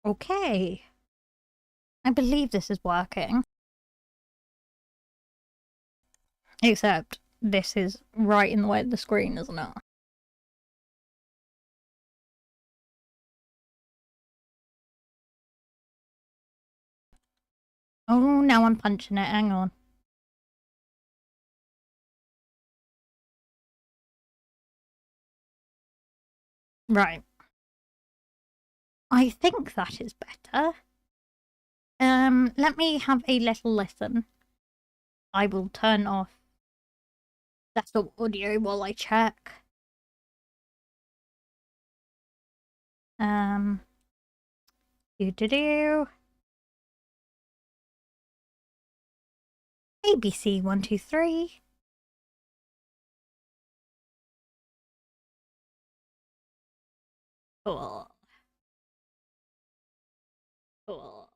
Okay. I believe this is working. Except this is right in the way of the screen, isn't it? Oh, now I'm punching it. Hang on. Right. I think that is better. Let me have a little listen. I will turn off desktop audio while I check. Do. ABC 123. Cool. Cool.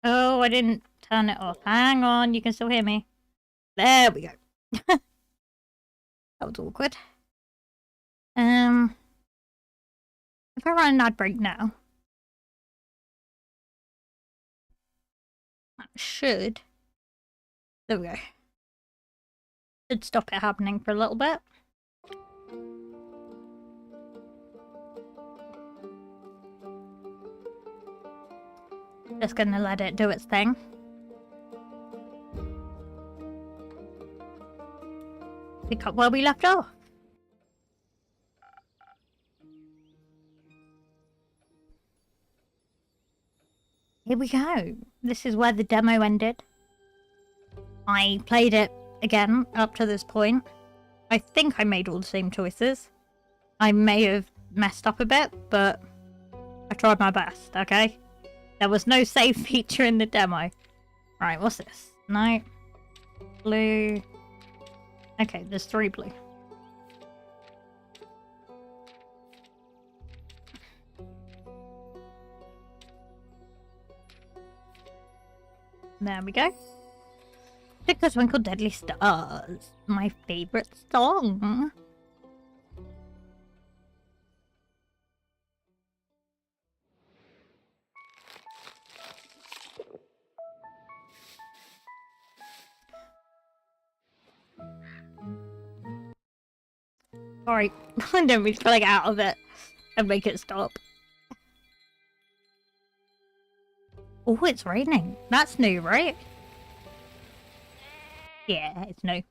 Oh, I didn't turn it off. Hang on, you can still hear me. There we go. That was awkward. If I run an ad break now, that should. There we go. Should stop it happening for a little bit. Just gonna let it do its thing. Pick up where we left off. Here we go. This is where the demo ended. I played it again up to this point. I think I made all the same choices. I may have messed up a bit, but I tried my best, okay? There was no save feature in the demo. Right, what's this? No. Blue. Okay, there's 3 blue. There we go. Twinkle Twinkle Deadly Stars. My favourite song. Sorry, I don't mean to get out of it and make it stop. Oh, it's raining. That's new, right? Yeah, it's new.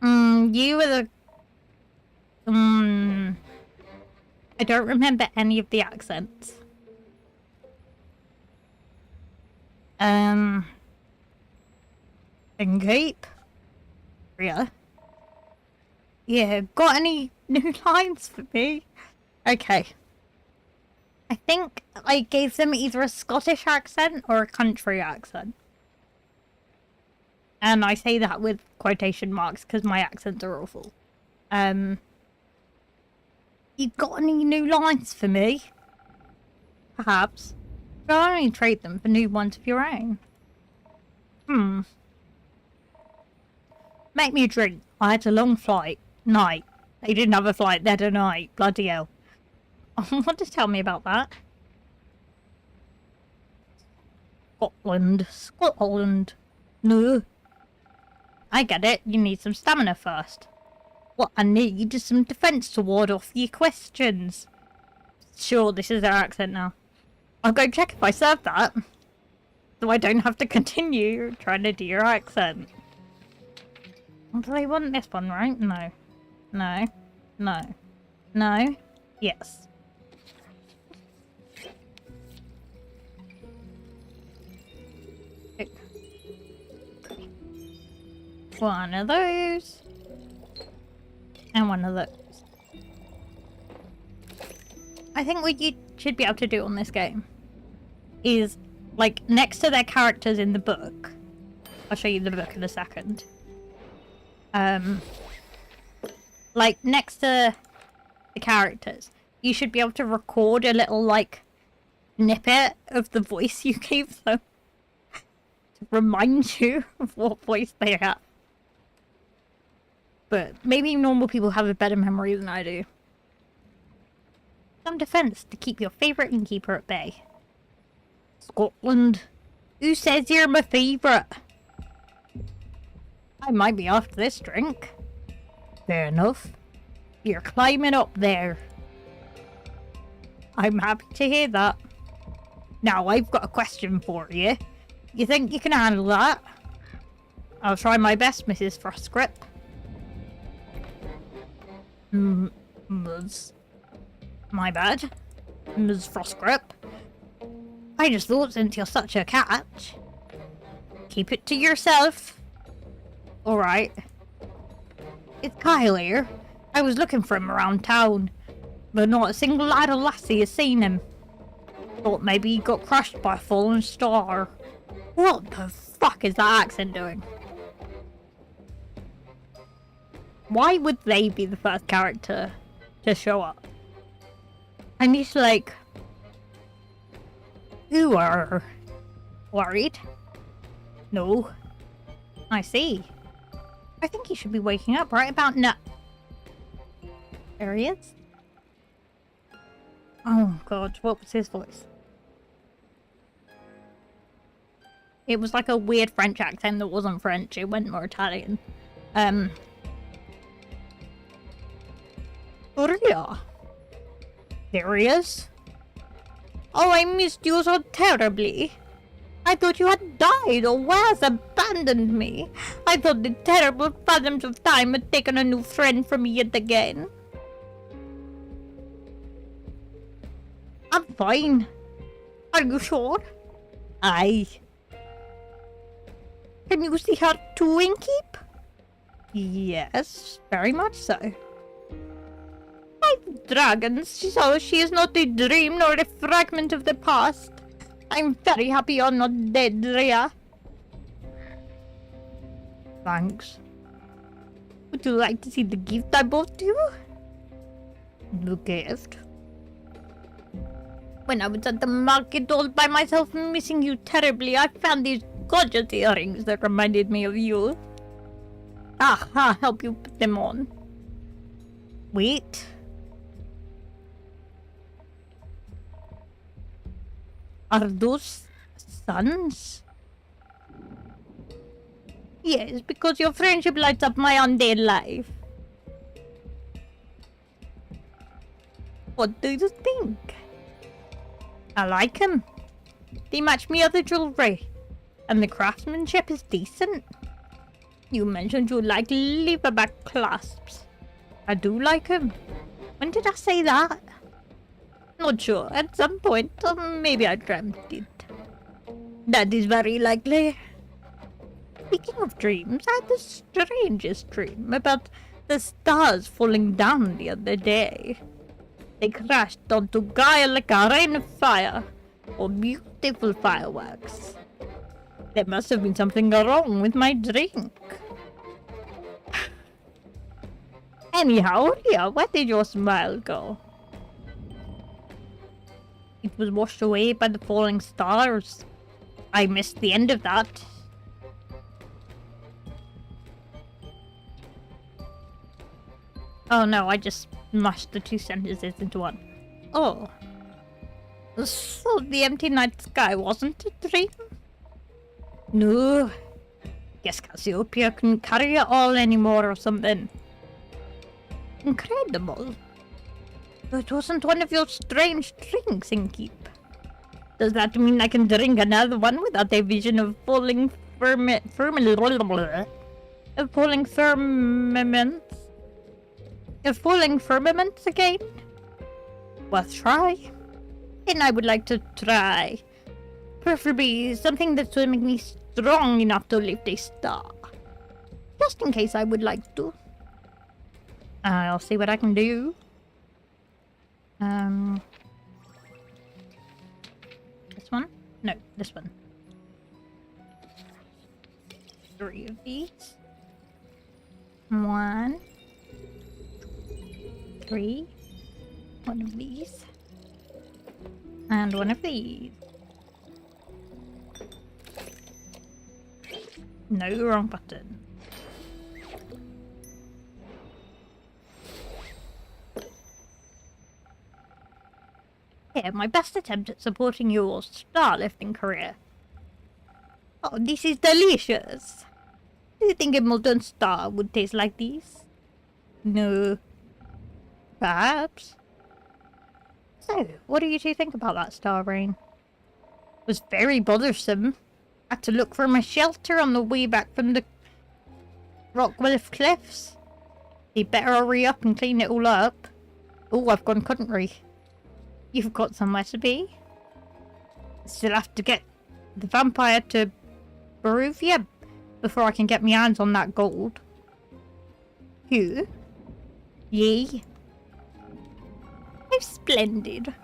You were the... I don't remember any of the accents. Cape? Yeah. Yeah, got any new lines for me? Okay. I think I gave them either a Scottish accent or a country accent. And I say that with quotation marks because my accents are awful. You got any new lines for me? Perhaps. But I'll only trade them for new ones of your own. Make me a drink. I had a long flight. Night. They didn't have a flight, they had a night. Bloody hell. What does tell me about that? Scotland. No. I get it. You need some stamina first. What I need is some defence to ward off your questions. Sure, this is their accent now. I'll go check if I serve that. So I don't have to continue trying to do your accent. Do they want this one, right? No. No. No. No. Yes. One of those. And one of those. I think what you should be able to do on this game is, like, next to their characters in the book. I'll show you the book in a second. Like, next to the characters, you should be able to record a little, like, snippet of the voice you gave them to remind you of what voice they have. But maybe normal people have a better memory than I do. Some defense to keep your favorite innkeeper at bay. Scotland. Who says you're my favorite? I might be after this drink. Fair enough. You're climbing up there. I'm happy to hear that. Now, I've got a question for you. You think you can handle that? I'll try my best, Mrs. Frostgrip. My bad. Ms. Frostgrip. I just thought since you're such a catch, keep it to yourself. Alright. It's Kyle here. I was looking for him around town, but not a single lad or lassie has seen him. Thought maybe he got crushed by a fallen star. What the fuck is that accent doing? Why would they be the first character to show up? I need to, like... You are... worried? No. I see. I think he should be waking up right about now. There he is. Oh god, what was his voice? It was like a weird French accent that wasn't French, it went more Italian. Maria. There he is. Oh, I missed you so terribly. I thought you had died or worse, abandoned me. I thought the terrible phantoms of time had taken a new friend from me yet again. I'm fine. Are you sure? Aye. Can you see her too, Innkeep? Yes, very much so. By dragons, so she is not a dream nor a fragment of the past. I'm very happy you're not dead, Rhea. Thanks. Would you like to see the gift I bought you? The gift? When I was at the market all by myself missing you terribly, I found these gorgeous earrings that reminded me of you. I'll help you put them on. Wait. Are those suns? Yes, because your friendship lights up my undead life. What do you think? I like them. They match me other jewelry. And the craftsmanship is decent. You mentioned you like leatherback clasps. I do like them. When did I say that? Not sure. At some point, or maybe I dreamt it. That is very likely. Speaking of dreams, I had the strangest dream about the stars falling down the other day. They crashed onto Gaia like a rain of fire, or beautiful fireworks. There must have been something wrong with my drink. Anyhow, Ria, where did your smile go? It was washed away by the falling stars. I missed the end of that. Oh no, I just mashed the two sentences into one. Oh. So the empty night sky wasn't a dream? No. Guess Cassiopeia couldn't carry it all anymore or something. Incredible. It wasn't one of your strange drinks, Innkeep. Does that mean I can drink another one without a vision of falling firmaments? Of falling firmaments again? Worth try. And I would like to try. Preferably something that's will make me strong enough to lift a star. Just in case I would like to. I'll see what I can do. This one? No, this one. 3 of these. 1, 3. 1 of these. And 1 of these. No, wrong button. Here, my best attempt at supporting your star-lifting career. Oh, this is delicious. Do you think a molten star would taste like this? No. Perhaps. So, what do you two think about that star rain? It was very bothersome. I had to look for my shelter on the way back from the Rockcliffe Cliffs. You better hurry up and clean it all up. Oh, I've gone country. You've got somewhere to be? Still have to get the vampire to Barovia before I can get my hands on that gold. Who? Ye? How splendid.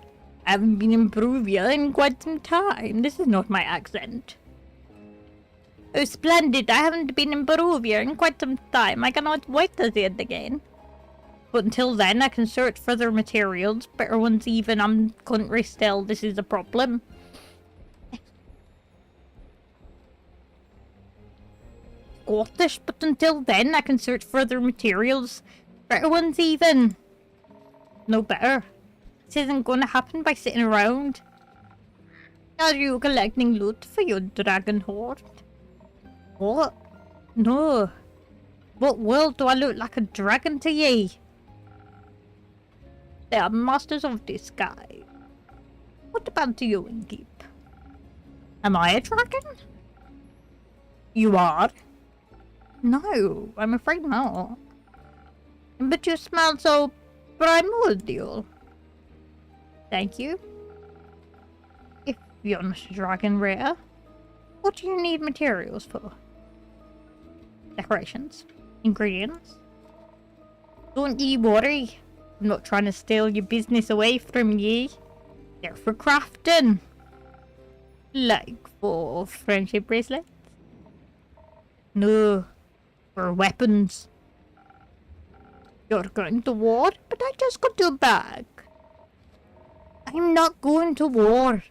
I haven't been in Barovia in quite some time. This is not my accent. Oh, splendid. I haven't been in Barovia in quite some time. I cannot wait to see it again. But until then, I can search for other materials. Better ones even. I'm country still. This is a problem. Scottish, but until then, I can search for other materials. Better ones even. No better. This isn't going to happen by sitting around. Are you collecting loot for your dragon hoard? What? No. What world do I look like a dragon to ye? They are masters of the sky. What about you, Inkeep? Am I a dragon? You are? No, I'm afraid not. But you smell so primordial. Thank you. If you're not a dragon rare, what do you need materials for? Decorations. Ingredients. Don't ye worry. I'm not trying to steal your business away from ye. They're for crafting. Like for friendship bracelets? No. For weapons. You're going to war, but I just got you back. I'm not going to war.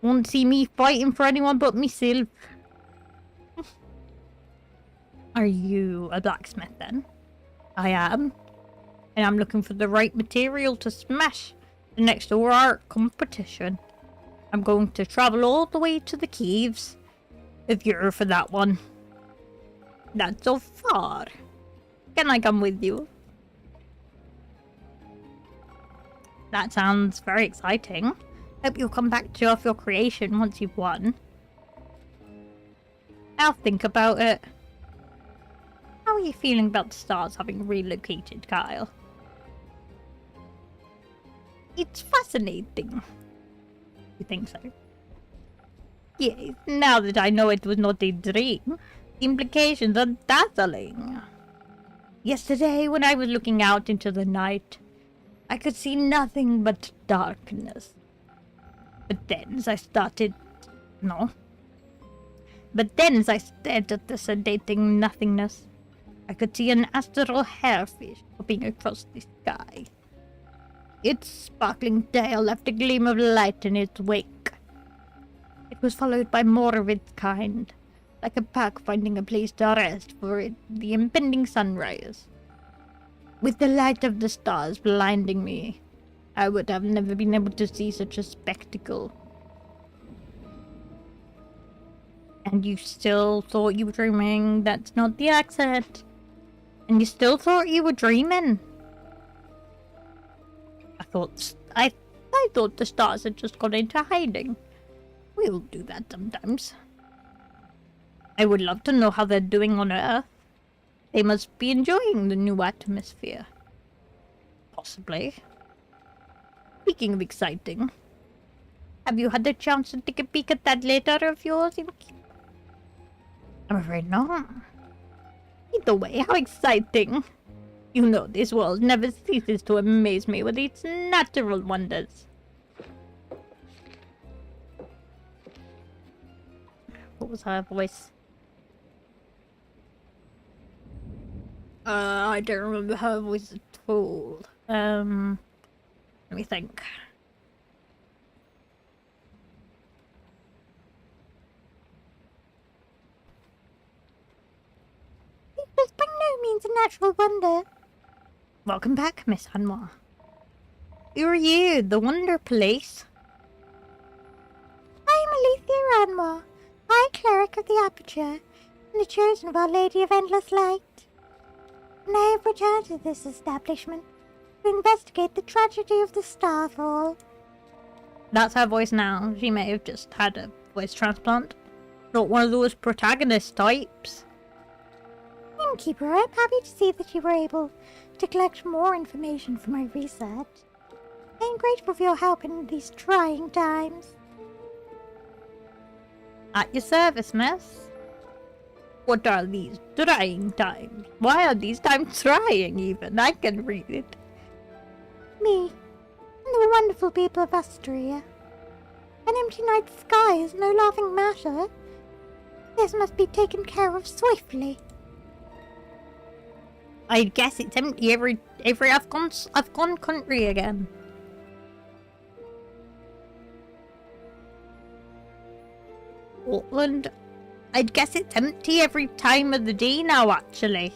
Won't see me fighting for anyone but myself. Are you a blacksmith then? I am. And I'm looking for the right material to smash the next door art competition. I'm going to travel all the way to the caves, if you're for that one. Not so far. Can I come with you? That sounds very exciting. Hope you'll come back to show off your creation once you've won. I'll think about it. How are you feeling about the stars having relocated, Kyle? It's fascinating. You think so? Yes, now that I know it was not a dream, the implications are dazzling. Yesterday, when I was looking out into the night, I could see nothing but darkness. But then as I stared at the sedating nothingness, I could see an astral hairfish hopping across the sky. Its sparkling tail left a gleam of light in its wake. It was followed by more of its kind, like a pack finding a place to rest for the impending sunrise. With the light of the stars blinding me, I would have never been able to see such a spectacle. And you still thought you were dreaming? That's not the accent. And you still thought you were dreaming? I thought the stars had just gone into hiding. We all do that sometimes. I would love to know how they're doing on Earth. They must be enjoying the new atmosphere. Possibly. Speaking of exciting, have you had the chance to take a peek at that letter of yours? I'm afraid not. Either way, how exciting. You know this world never ceases to amaze me with its natural wonders. What was her voice? I don't remember her voice at all. Let me think. It was by no means a natural wonder. Welcome back, Miss Hanwha. Who are you? The Wonder Police? Alethea Ranmore, High Cleric of the Aperture, and the chosen of Our Lady of Endless Light. And I have returned to this establishment to investigate the tragedy of the Starfall. That's her voice now. She may have just had a voice transplant. Not one of those protagonist types. Innkeeper, I'm happy to see that you were able to collect more information for my research. I am grateful for your help in these trying times. At your service, miss. What are these trying times? Why are these times trying, even? I can read it. Me, and the wonderful people of Astoria. An empty night sky is no laughing matter. This must be taken care of swiftly. I guess it's empty every I've gone country again. Portland, I'd guess it's empty every time of the day now, actually.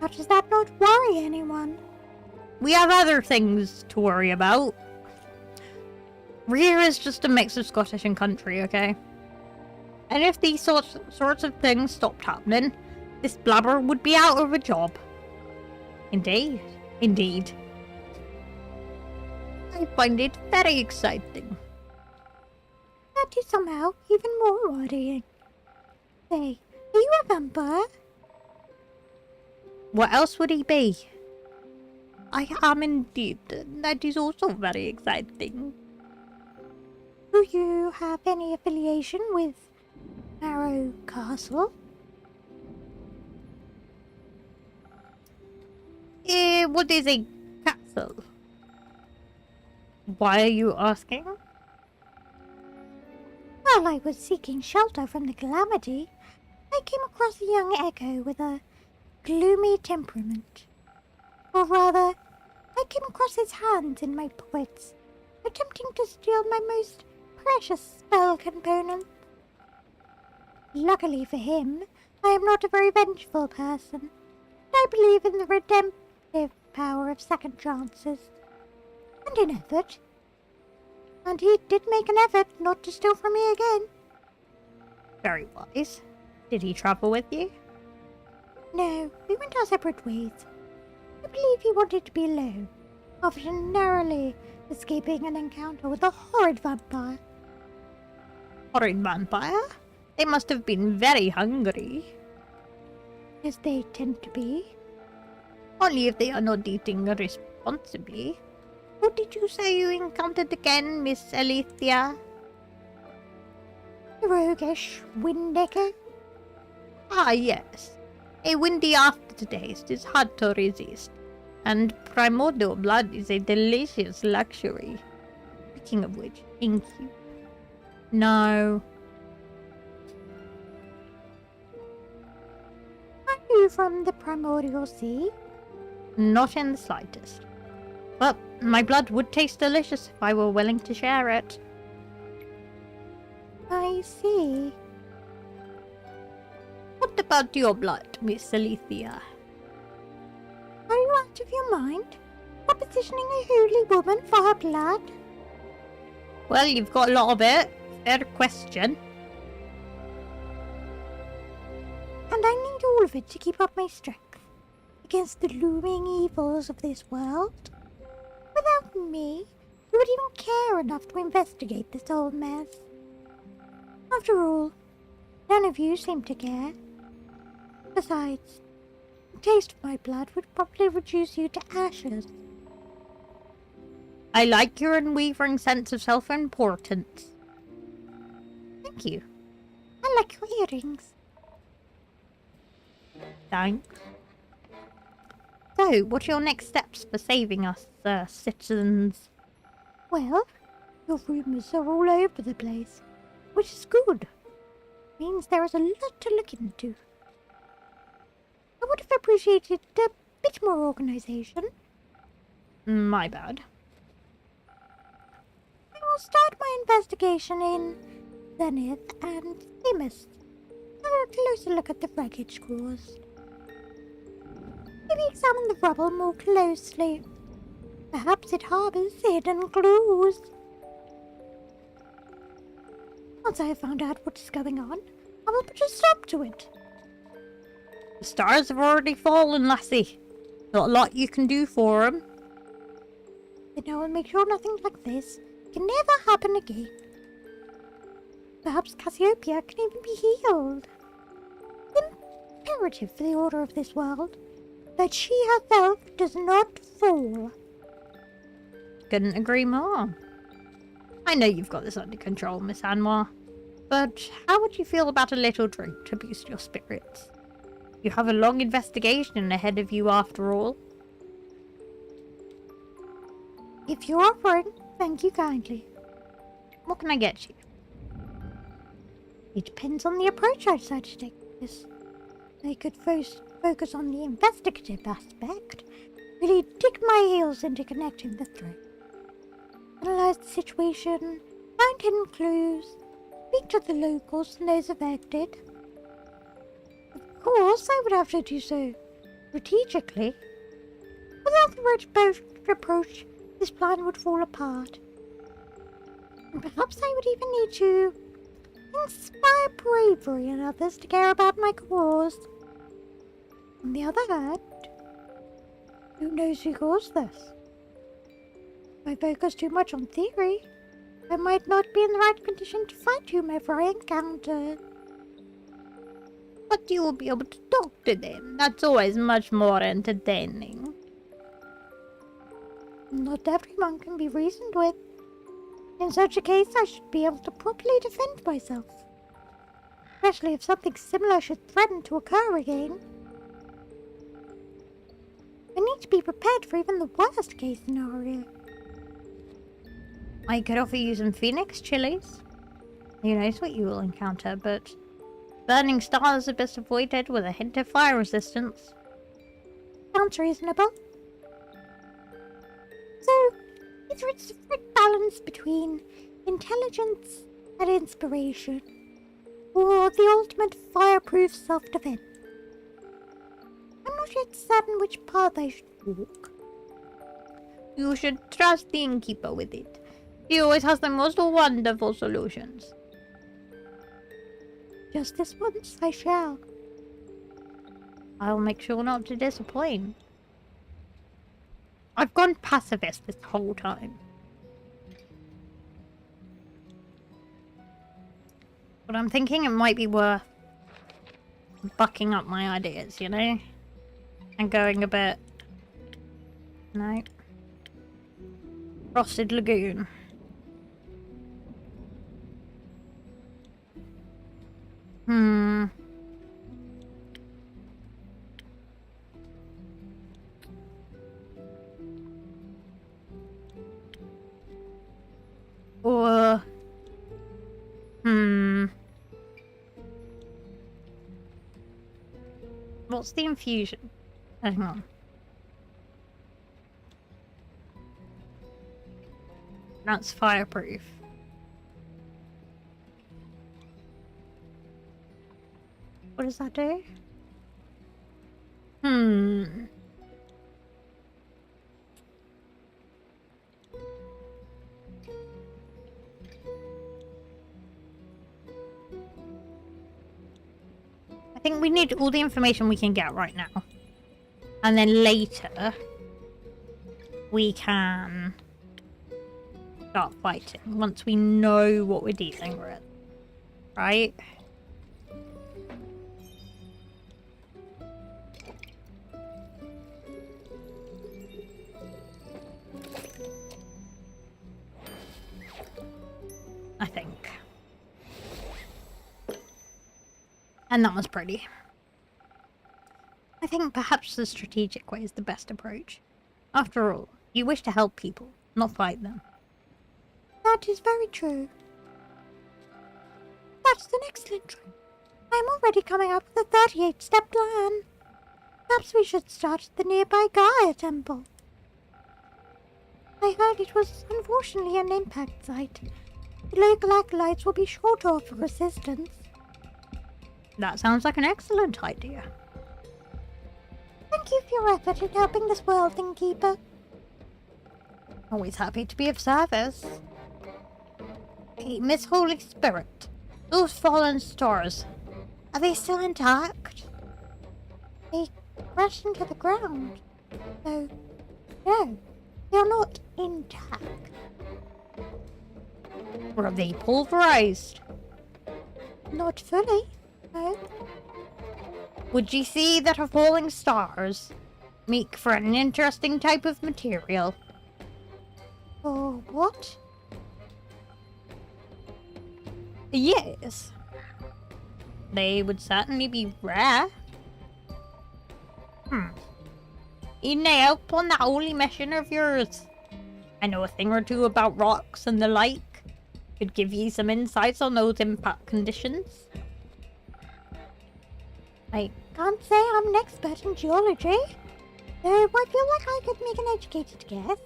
How does that not worry anyone? We have other things to worry about. Rear is just a mix of Scottish and country, okay? And if these sorts of things stopped happening, this blabber would be out of a job. Indeed. Indeed. I find it very exciting. That is somehow even more worrying. Say, are you a vampire? What else would he be? I am indeed. That is also very exciting. Do you have any affiliation with Marrow Castle? What is a castle? Why are you asking? While I was seeking shelter from the calamity, I came across a young echo with a gloomy temperament. Or rather, I came across his hands in my pockets, attempting to steal my most precious spell component. Luckily for him, I am not a very vengeful person. I believe in the redemptive power of second chances. And an effort. And he did make an effort not to steal from me again. Very wise. Did he travel with you? No, we went our separate ways. I believe he wanted to be alone, after narrowly escaping an encounter with a horrid vampire. Horrid vampire? They must have been very hungry. As they tend to be. Only if they are not eating responsibly. What did you say you encountered again, Miss Alethea? A roguish wind echo. Ah, yes. A windy aftertaste is hard to resist. And primordial blood is a delicious luxury. Speaking of which, thank you. No. Are you from the primordial sea? Not in the slightest. But my blood would taste delicious if I were willing to share it. I see. What about your blood, Miss Alethea? Are you out of your mind? Propositioning a holy woman for her blood? Well, you've got a lot of it. Fair question. And I need all of it to keep up my strength against the looming evils of this world. Without me, you would even care enough to investigate this old mess. After all, none of you seem to care. Besides, the taste of my blood would probably reduce you to ashes. I like your unwavering sense of self-importance. Thank you. I like your earrings. Thanks. So, what are your next steps for saving us, citizens? Well, your rumours are all over the place, which is good. Means there is a lot to look into. I would have appreciated a bit more organisation. My bad. I will start my investigation in Zenith and Themis. Have a closer look at the wreckage caused. Maybe examine the rubble more closely. Perhaps it harbours hidden clues. Once I have found out what is going on, I will put a stop to it. The stars have already fallen, lassie. Not a lot you can do for 'em. Then I will make sure nothing like this can never happen again. Perhaps Cassiopeia can even be healed. Imperative for the order of this world that she herself does not fall. Couldn't agree more. I know you've got this under control, Miss Anwar, but how would you feel about a little drink to boost your spirits? You have a long investigation ahead of you after all. If you're offering, thank you kindly. What can I get you? It depends on the approach I decide to take with this. I could first focus on the investigative aspect, really dig my heels into connecting the thread. Analyze the situation, find hidden clues, speak to the locals and those affected. Of course, I would have to do so strategically. Without the right approach, this plan would fall apart. And perhaps I would even need to inspire bravery in others to care about my cause. On the other hand, who knows who caused this? If I focus too much on theory, I might not be in the right condition to fight whomever I encounter. But you will be able to talk to them. That's always much more entertaining. Not everyone can be reasoned with. In such a case, I should be able to properly defend myself. Especially if something similar should threaten to occur again. I need to be prepared for even the worst case scenario. I could offer you some Phoenix chilies. Who knows what you will encounter, but burning stars are best avoided with a hint of fire resistance. Sounds reasonable. So, either it's a right balance between intelligence and inspiration, or the ultimate fireproof self-defense. I'm not yet certain which path I should walk. You should trust the innkeeper with it. He always has the most wonderful solutions. Just this once, I shall. I'll make sure not to disappoint. I've gone pacifist this whole time. But I'm thinking it might be worth bucking up my ideas, you know? And going a bit... No. Frosted Lagoon. Or... What's the infusion? Hang on. That's fireproof. What does that do? I think we need all the information we can get right now. And then later, we can start fighting once we know what we're dealing with. Right? I think. And that was pretty. I think perhaps the strategic way is the best approach. After all, you wish to help people, not fight them. That is very true. That's an excellent try. I'm already coming up with a 38-step plan. Perhaps we should start at the nearby Gaia Temple. I heard it was unfortunately an impact site. The local acolytes will be sure to offer assistance. That sounds like an excellent idea. Thank you for your effort in helping this world, Innkeeper. Always happy to be of service. Hey, Miss Holy Spirit. Those fallen stars. Are they still intact? They crashed into the ground. So, no, they're not intact. Were they pulverized? Not fully, no. Would you see that our falling stars make for an interesting type of material? Or what? Yes. They would certainly be rare. You need help on that holy mission of yours. I know a thing or two about rocks and the like. Could give you some insights on those impact conditions. I can't say I'm an expert in geology, though I feel like I could make an educated guess.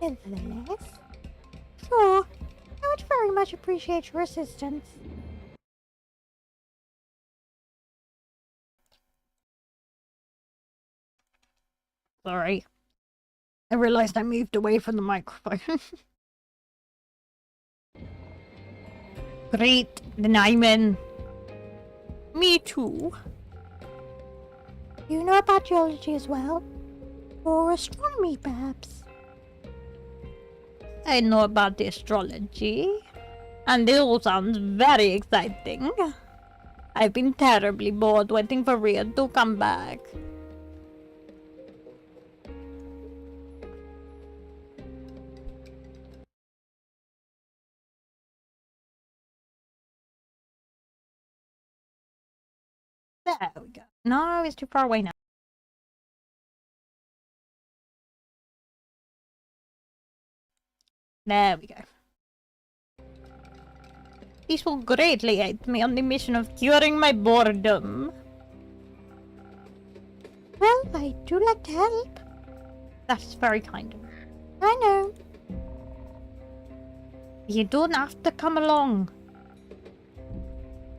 Nevertheless, sure, I would very much appreciate your assistance. Sorry. I realized I moved away from the microphone. Great, then I'm in. Me too. You know about geology as well? Or astronomy, perhaps? I know about the astrology. And it all sounds very exciting. I've been terribly bored waiting for Ria to come back. There we go. No, it's too far away now. There we go. This will greatly aid me on the mission of curing my boredom. Well, I do like to help. That's very kind of you. I know. You don't have to come along.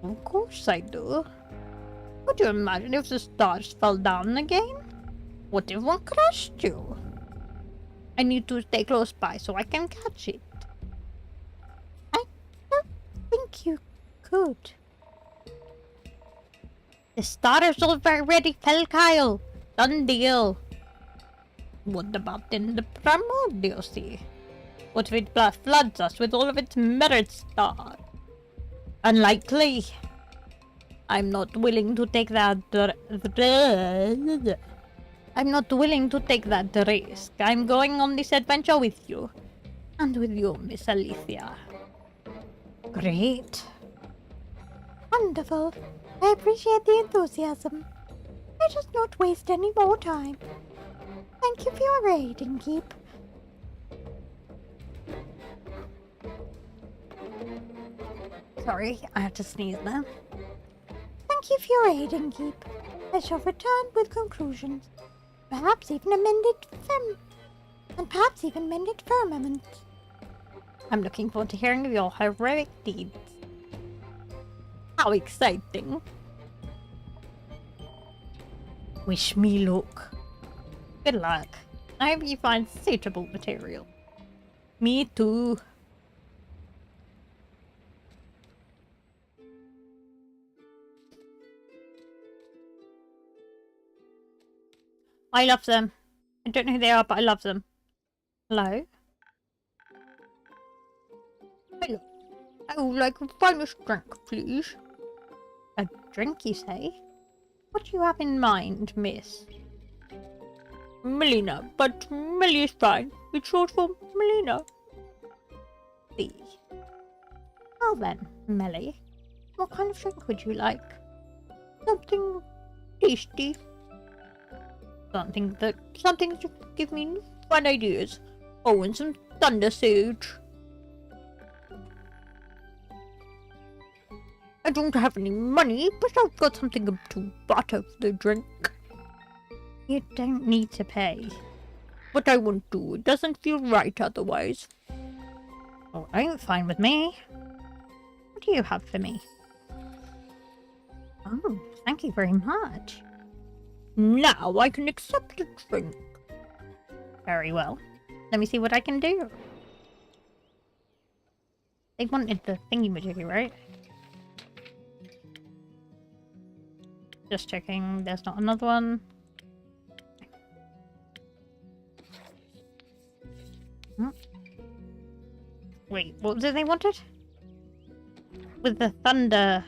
Of course I do. Could you imagine if the stars fell down again? What if one crushed you? I need to stay close by so I can catch it. I don't think you could. The stars already fell, Kyle. Done deal. What about in the primordial sea? What if it floods us with all of its mirrored stars? Unlikely. I'm not willing to take that. I'm not willing to take that risk. I'm going on this adventure with you. And with you, Miss Alicia. Great. Wonderful. I appreciate the enthusiasm. Let us not waste any more time. Thank you for your aid, Innkeep. Sorry, I had to sneeze there. Thank you for your aid, Innkeep. I shall return with conclusions. Perhaps even mended firmament. I'm looking forward to hearing of your heroic deeds. How exciting. Wish me luck. Good luck. I hope you find suitable material. Me too. I love them. I don't know who they are, but I love them. Hello? Hello. I would like a finest drink, please. A drink, you say? What do you have in mind, miss? Melina, but Melly is fine. It's short for Melina. See. Well then, Melly, what kind of drink would you like? Something tasty. Something to give me fun ideas. Oh, and some thunder sage. I don't have any money, but I've got something to butter for the drink. You don't need to pay. But I won't do. It doesn't feel right otherwise. Alright, fine with me. What do you have for me? Oh, thank you very much. Now I can accept a drink. Very well. Let me see what I can do. They wanted the thingy-majiggy, right? Just checking there's not another one. Wait, what was it they wanted? With the thunder.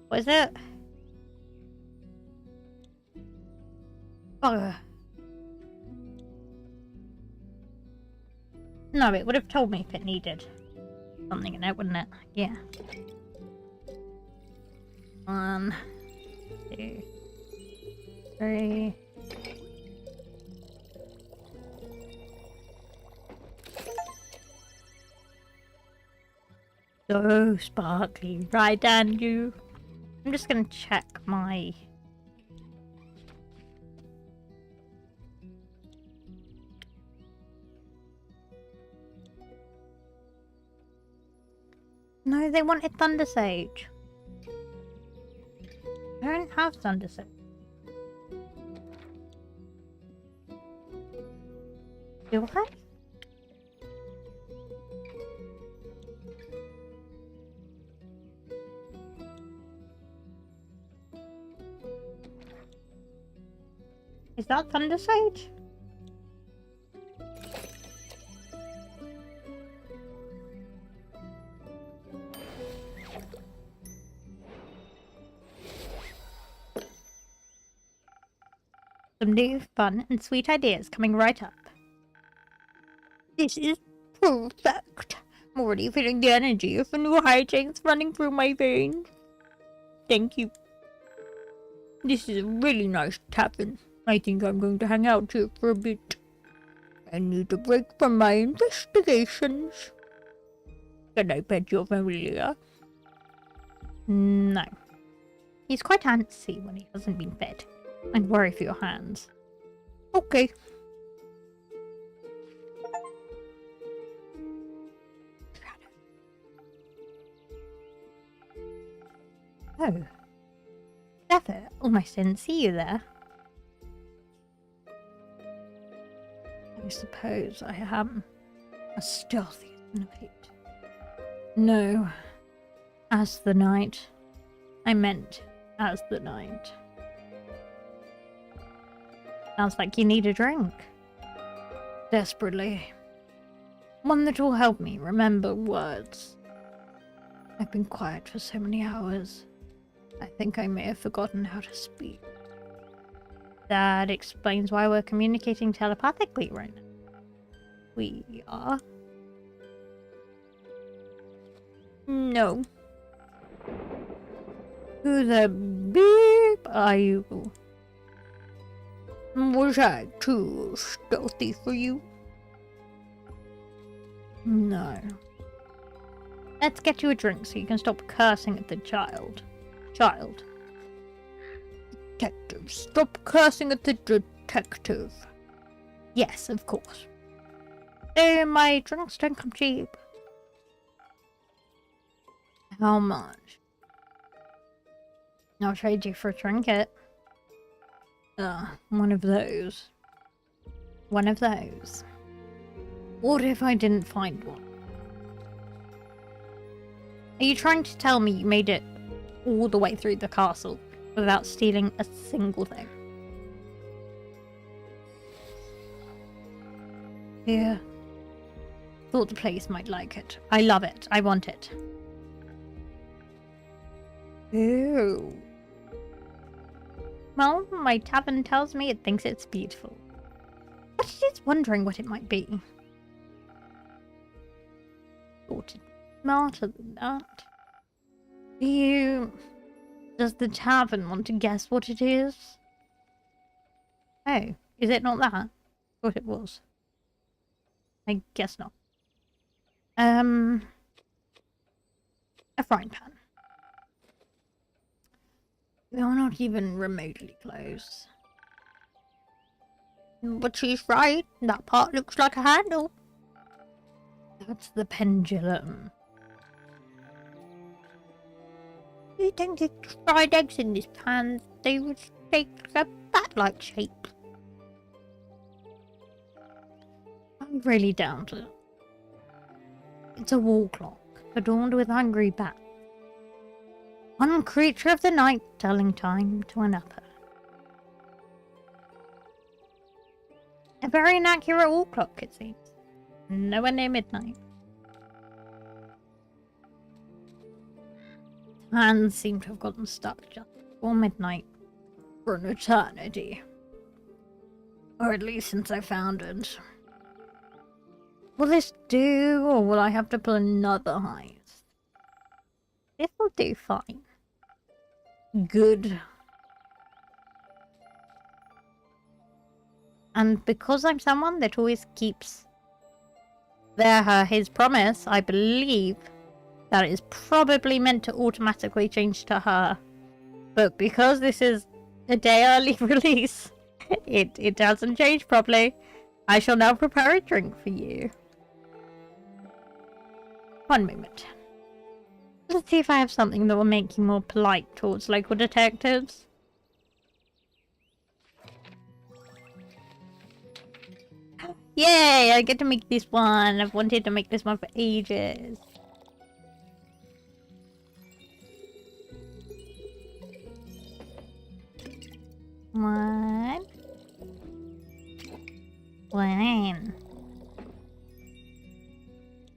What is it? Oh. No, it would have told me if it needed something in it, wouldn't it? Yeah. 1, 2, 3. So sparkly, right, Andrew? I'm just gonna check my... No, they wanted Thunder Sage. I don't have Thunder Sage. Do I? Is that Thunder Sage? Some new, fun, and sweet ideas coming right up. This is perfect. I'm already feeling the energy of a new hijinks running through my veins. Thank you. This is a really nice tavern. I think I'm going to hang out here for a bit. I need a break from my investigations. Can I pet your familiar? No. He's quite antsy when he hasn't been fed. I'd worry for your hands. Okay. Oh. Never. Almost didn't see you there. I suppose I am a stealthy innovate. No. As the night. I meant as the night. Sounds like you need a drink. Desperately. One that will help me remember words. I've been quiet for so many hours. I think I may have forgotten how to speak. That explains why we're communicating telepathically right now. We are? No. Who the beep are you? Was I too stealthy for you? No. Let's get you a drink so you can stop cursing at the child. Child. Detective, stop cursing at the detective. Yes, of course. My drinks don't come cheap. How much? I'll trade you for a trinket. One of those. One of those. What if I didn't find one? Are you trying to tell me you made it all the way through the castle without stealing a single thing? Yeah. Thought the place might like it. I love it. I want it. Ew. Well, my tavern tells me it thinks it's beautiful. But it is wondering what it might be. Thought it smarter than that. Does the tavern want to guess what it is? Oh, is it not that? Thought it was. I guess not. A frying pan. You're not even remotely close. But she's right. That part looks like a handle. That's the pendulum. You think the fried eggs in this pan, they would take a bat-like shape? I'm really down to it. It's a wall clock, adorned with hungry bats. One creature of the night telling time to another. A very inaccurate wall clock, it seems. Nowhere near midnight. Hands seem to have gotten stuck just before midnight. For an eternity. Or at least since I found it. Will this do, or will I have to pull another heist? This will do fine. Good. And because I'm someone that always keeps his promise, I believe that is probably meant to automatically change to her. But because this is a day early release, it doesn't change properly. I shall now prepare a drink for you. One moment. Let's see if I have something that will make you more polite towards local detectives. Yay! I get to make this one. I've wanted to make this one for ages. One.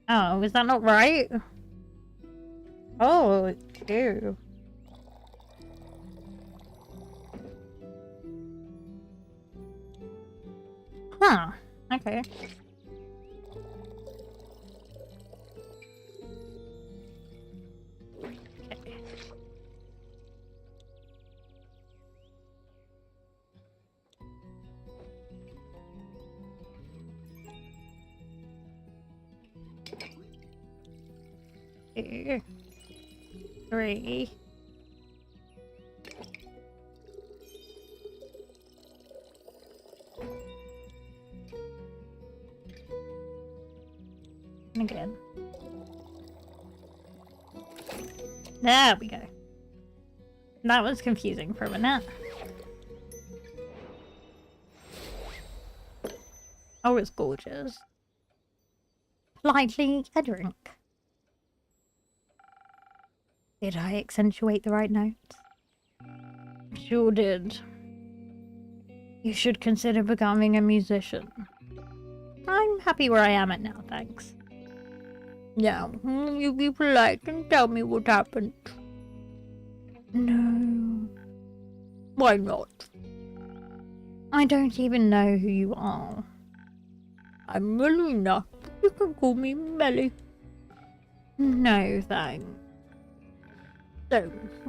Oh, is that not right? Oh, it's two. Huh. Okay. Two. Three. And again. There we go. That was confusing for a minute. Oh, it's gorgeous. Politely a drink. Did I accentuate the right notes? Sure did. You should consider becoming a musician. I'm happy where I am at now, thanks. Now, you be polite and tell me what happened. No. Why not? I don't even know who you are. I'm Melina. You can call me Melly. No, thanks. So,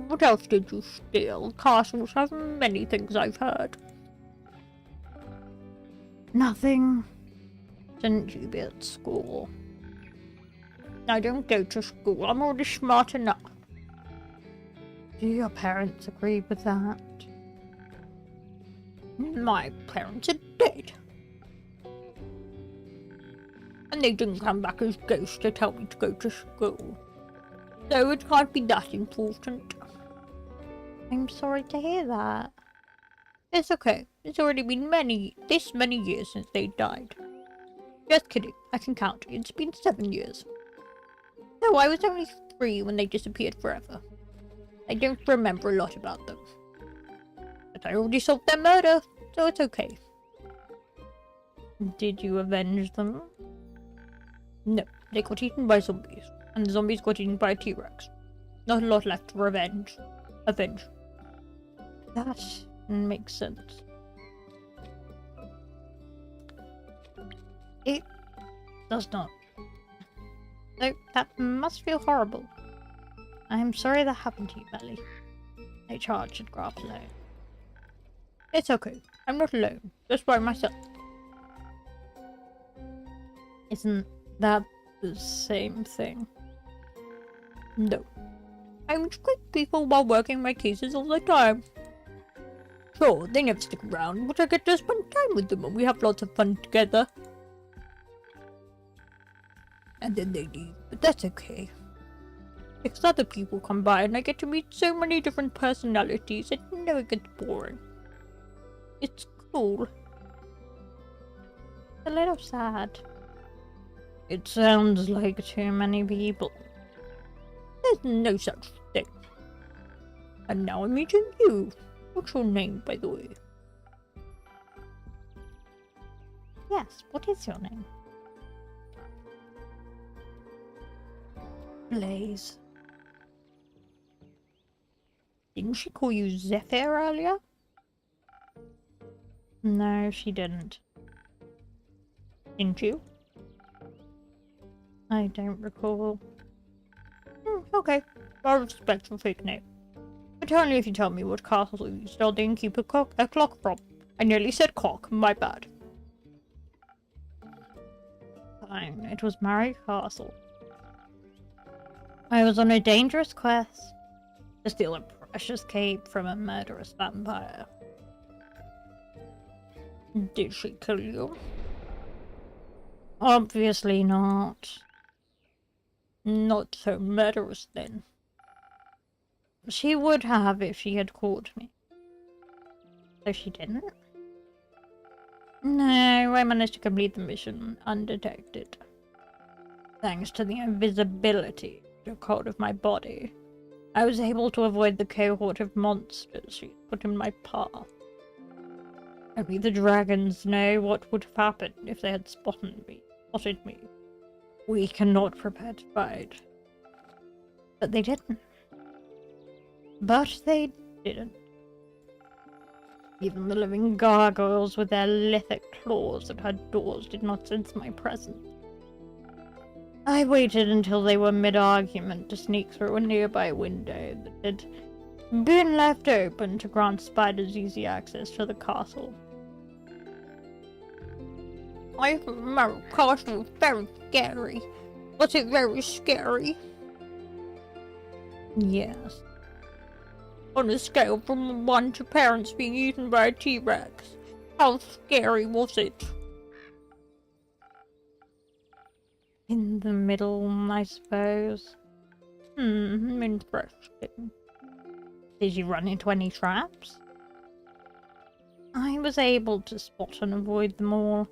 what else did you steal? Castles have many things, I've heard. Nothing. Shouldn't you be at school? I don't go to school. I'm already smart enough. Do your parents agree with that? My parents are dead. And they didn't come back as ghosts to tell me to go to school. So it can't be that important. I'm sorry to hear that. It's okay. It's already been this many years since they died. Just kidding. I can count. It's been 7 years. No, I was only 3 when they disappeared forever. I don't remember a lot about them. But I already solved their murder, so it's okay. Did you avenge them? No, they got eaten by zombies. And the zombies got eaten by a T-Rex. Not a lot left to avenge. That makes sense. It does not. No, that must feel horrible. I'm sorry that happened to you, Belly. I charged and grabbed alone. It's okay. I'm not alone. Just by myself. Isn't that the same thing? No. I mistreat people while working my cases all the time. Sure, they never stick around, but I get to spend time with them and we have lots of fun together. And then they leave, but that's okay. Because other people come by and I get to meet so many different personalities, it never gets boring. It's cool. A little sad. It sounds like too many people. There's no such thing. And now I'm meeting you. What's your name, by the way? Yes, what is your name? Blaze. Didn't she call you Zephyr earlier? No, she didn't. Didn't you? I don't recall. Okay, I'll respect your fake name. But only if you tell me what castle you still didn't keep a clock from. I nearly said cock, my bad. Fine, it was Mary Castle. I was on a dangerous quest to steal a precious cape from a murderous vampire. Did she kill you? Obviously not. Not so murderous then. She would have if she had caught me. So she didn't? No, I managed to complete the mission undetected. Thanks to the invisibility that took hold of my body, I was able to avoid the cohort of monsters she put in my path. Only the dragons know what would have happened if they had spotted me. We cannot prepare to fight. But they didn't. Even the living gargoyles with their lithic claws at her doors did not sense my presence. I waited until they were mid-argument to sneak through a nearby window that had been left open to grant spiders easy access to the castle. I remember the castle was very scary. Was it very scary? Yes. On a scale from 1 to parents being eaten by a T-Rex, how scary was it? In the middle, I suppose. Interesting. Did you run into any traps? I was able to spot and avoid them all,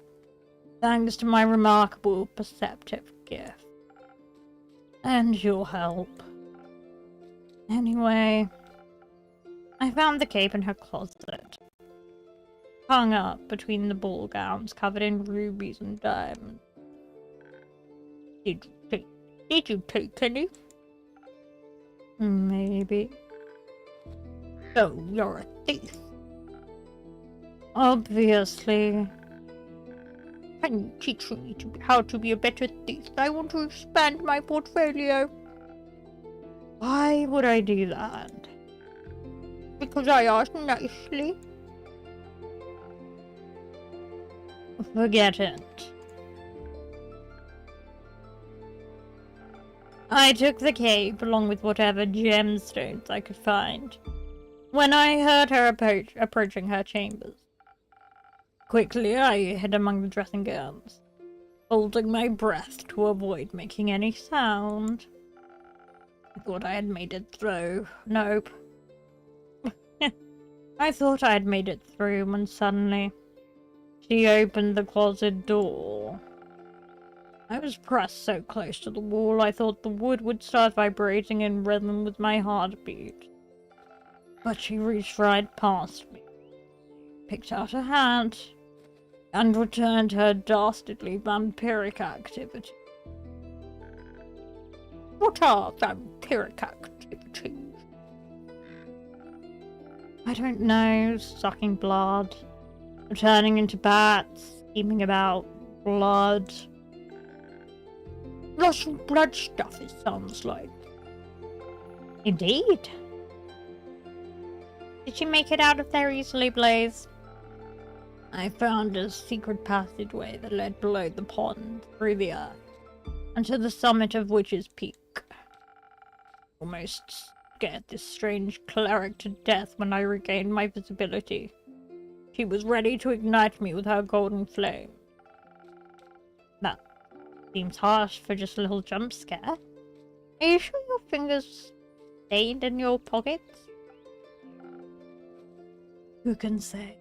thanks to my remarkable perceptive gift. And your help. Anyway, I found the cape in her closet, hung up between the ball gowns covered in rubies and diamonds. Did you take any? Maybe. So you're a thief. Obviously. Can you teach me how to be a better thief? I want to expand my portfolio. Why would I do that? Because I asked nicely. Forget it. I took the cape along with whatever gemstones I could find when I heard her approaching her chambers. Quickly, I hid among the dressing gowns, holding my breath to avoid making any sound. I thought I had made it through. Nope. I thought I had made it through when suddenly she opened the closet door. I was pressed so close to the wall I thought the wood would start vibrating in rhythm with my heartbeat. But she reached right past me, picked out a hat, and returned her dastardly vampiric activity. What are vampiric activities? I don't know, sucking blood, turning into bats, scheming about blood. Lots of blood stuff, it sounds like. Indeed. Did you make it out of there easily, Blaze? I found a secret passageway that led below the pond, through the earth, and to the summit of Witch's Peak. Almost scared this strange cleric to death when I regained my visibility. She was ready to ignite me with her golden flame. That seems harsh for just a little jump scare. Are you sure your fingers stayed in your pockets? Who can say?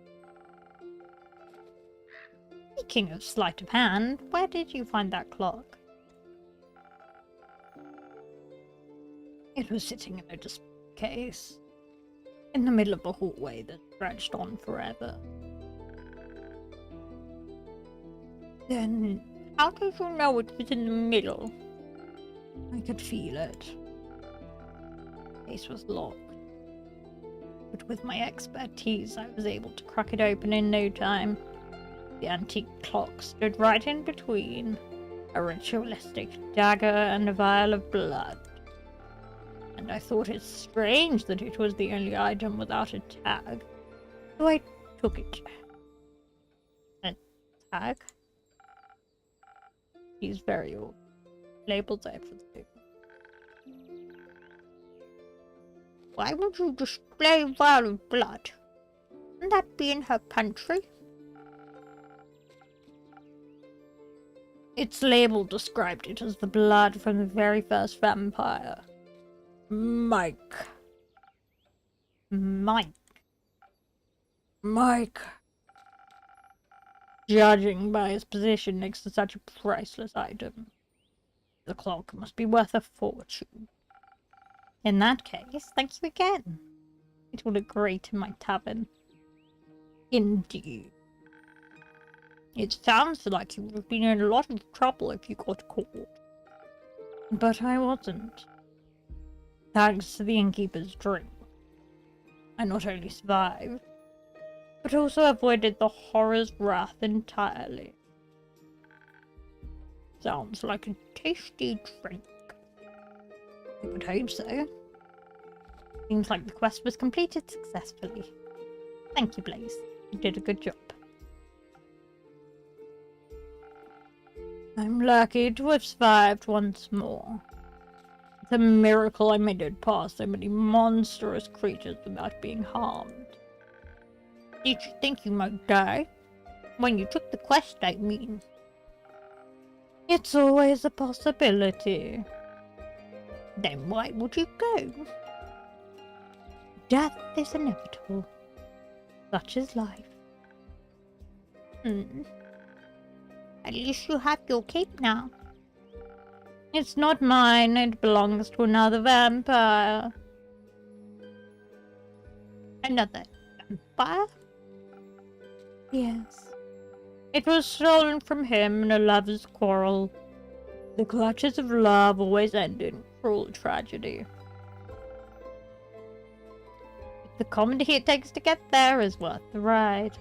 Speaking of sleight of hand, where did you find that clock? It was sitting in a display case, in the middle of a hallway that stretched on forever. Then, how did you know it was in the middle? I could feel it. The case was locked. But with my expertise, I was able to crack it open in no time. The antique clock stood right in between, a ritualistic dagger and a vial of blood. And I thought it strange that it was the only item without a tag, so I took it. A tag? He's very old. Labeled everything. Why would you display a vial of blood? Wouldn't that be in her pantry? Its label described it as the blood from the very first vampire. Mike. Judging by his position next to such a priceless item, the clock must be worth a fortune. In that case, thank you again. It will look great in my tavern. Indeed. It sounds like you would have been in a lot of trouble if you got caught. But I wasn't. Thanks to the innkeeper's drink, I not only survived, but also avoided the horror's wrath entirely. Sounds like a tasty drink. I would hope so. Seems like the quest was completed successfully. Thank you, Blaze. You did a good job. I'm lucky to have survived once more. It's a miracle I made it past so many monstrous creatures without being harmed. Did you think you might die? When you took the quest, I mean. It's always a possibility. Then why would you go? Death is inevitable. Such is life. At least you have your cape now. It's not mine, it belongs to another vampire. Another vampire? Yes. It was stolen from him in a lover's quarrel. The clutches of love always end in cruel tragedy. The comedy it takes to get there is worth the ride.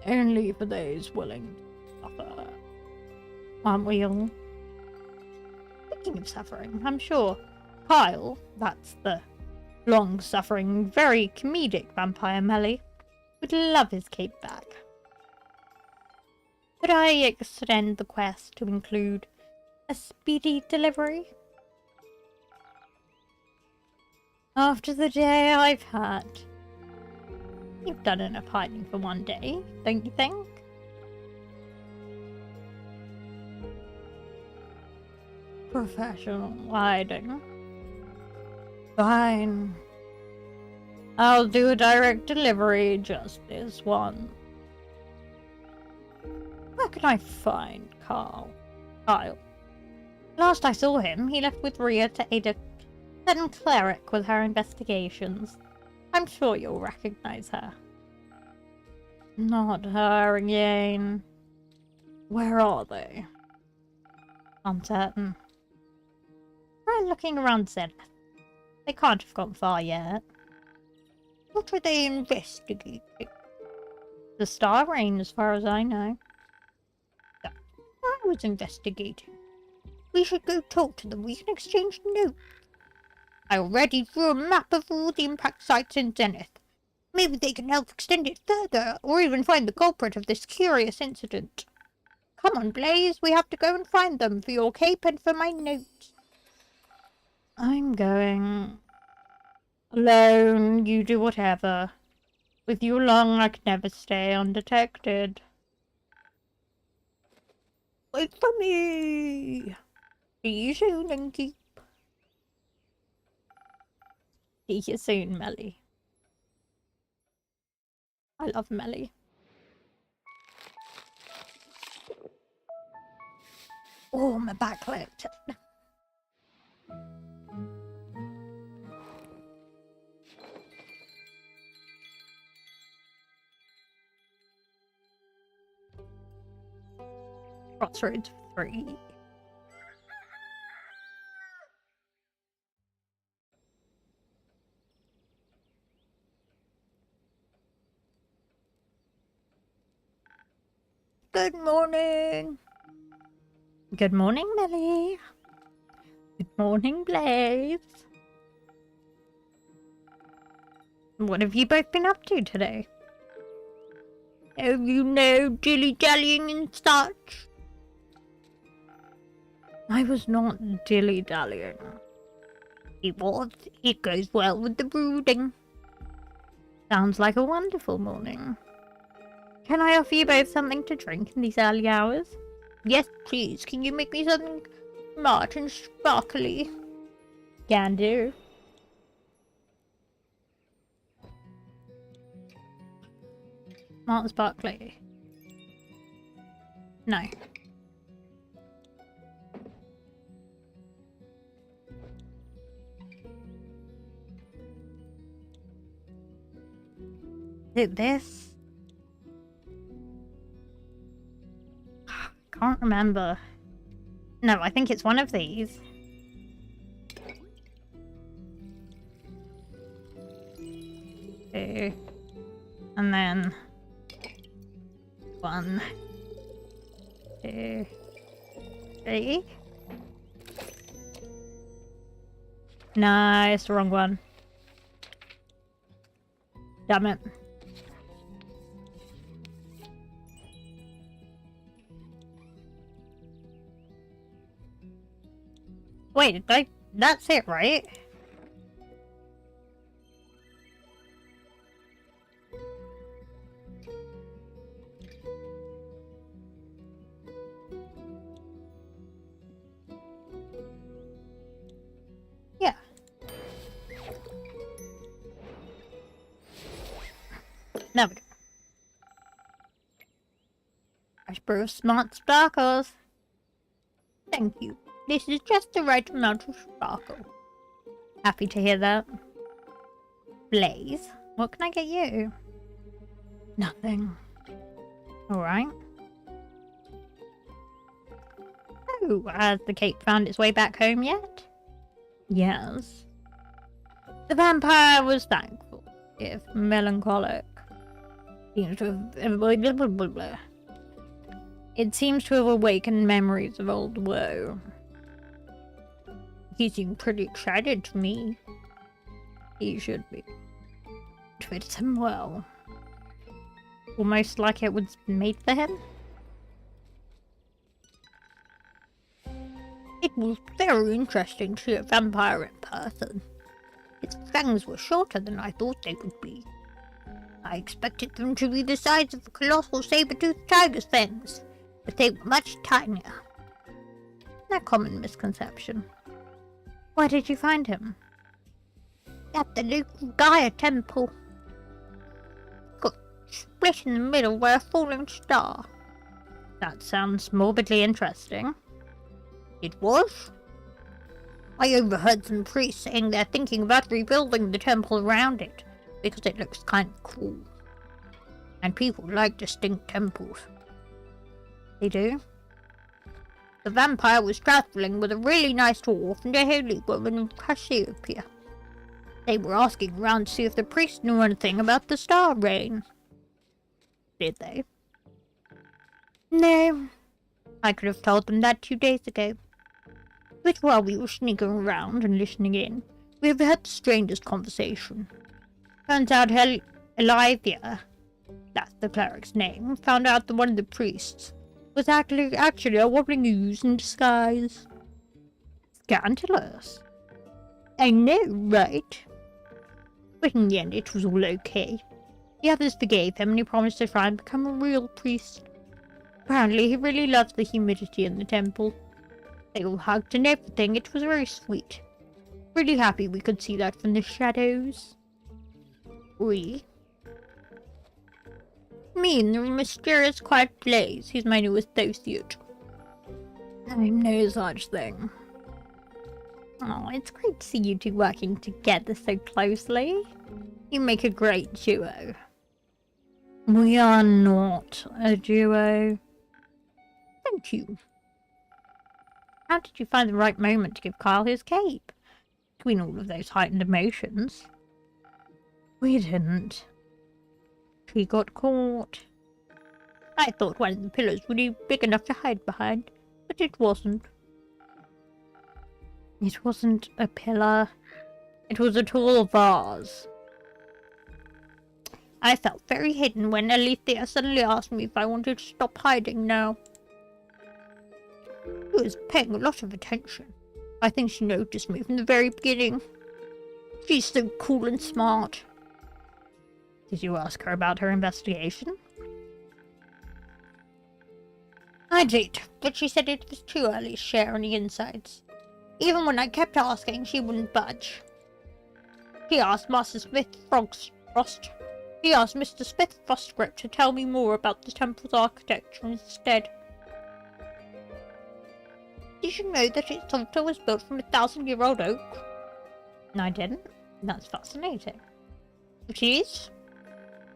Only for those willing to suffer. Aren't we all? Speaking of suffering, I'm sure Kyle, that's the long-suffering, very comedic vampire Melly, would love his cape back. Could I extend the quest to include a speedy delivery? After the day I've had, you've done enough hiding for one day, don't you think? Professional hiding. Fine. I'll do a direct delivery, just this one. Where can I find Kyle? Last I saw him, he left with Rhea to aid a certain cleric with her investigations. I'm sure you'll recognize her. Not her again. Where are they? Uncertain. Try looking around Zenith. They can't have gone far yet. What are they investigating? The Star Rain, as far as I know. I was investigating. We should go talk to them. We can exchange notes. I already drew a map of all the impact sites in Zenith. Maybe they can help extend it further, or even find the culprit of this curious incident. Come on, Blaze, we have to go and find them for your cape and for my notes. I'm going. Alone, you do whatever. With you along, I can never stay undetected. Wait for me! See you soon, Inky. See you soon, Melly. I love Melly. Oh, my backlit. Crossroads 3. Good morning. Good morning, Millie. Good morning, Blaze. What have you both been up to today? Oh, you know, dilly-dallying and such. I was not dilly-dallying. It goes well with the brooding. Sounds like a wonderful morning. Can I offer you both something to drink in these early hours? Yes, please. Can you make me something smart and sparkly? Can do. Smart and sparkly. No. Is it this? Can't remember. No, I think it's one of these. Two. And then 1, 2, 3. No, it's the wrong one. Damn it. Wait, that's it, right? Yeah. There we go. I brew smart sparkles. Thank you. This is just the right amount of sparkle. Happy to hear that. Blaze, what can I get you? Nothing. Alright. Oh, has the cape found its way back home yet? Yes. The vampire was thankful, if melancholic. Seems to have... It seems to have awakened memories of old woe. He seemed pretty excited to me. He should be. It fits him well. Almost like it was made for him. It was very interesting to see a vampire in person. Its fangs were shorter than I thought they would be. I expected them to be the size of the colossal saber-toothed tiger's fangs, but they were much tinier. A common misconception. Where did you find him? At the local Gaia temple. Got split in the middle by a falling star. That sounds morbidly interesting. It was. I overheard some priests saying they're thinking about rebuilding the temple around it, because it looks kind of cool. And people like distinct temples. They do? The vampire was travelling with a really nice dwarf and a holy woman in Cassiopeia. They were asking around to see if the priest knew anything about the star rain. Did they? No. I could have told them that 2 days ago. But while we were sneaking around and listening in, we overheard the strangest conversation. Turns out Olivia, that's the cleric's name, found out that one of the priests was actually a wobbling ooze in disguise. Scandalous. I know, right? But in the end, it was all okay. The others forgave him and he promised to try and become a real priest. Apparently, he really loves the humidity in the temple. They all hugged and everything. It was very sweet. Really happy we could see that from the shadows. We? Me and the mysterious quiet Blaze. He's my new associate. I'm no such thing. Oh, it's great to see you two working together so closely. You make a great duo. We are not a duo. Thank you. How did you find the right moment to give Kyle his cape? Between all of those heightened emotions. We didn't. She got caught. I thought one of the pillars would be big enough to hide behind, but it wasn't. It wasn't a pillar. It was a tall vase. I felt very hidden when Alethea suddenly asked me if I wanted to stop hiding now. She was paying a lot of attention. I think she noticed me from the very beginning. She's so cool and smart. Did you ask her about her investigation? I did, but she said it was too early to share any insights. Even when I kept asking, she wouldn't budge. She asked Master Smith Frostgrip to tell me more about the temple's architecture instead. Did you know that its altar was built from 1,000-year-old oak? No, I didn't. That's fascinating. It is.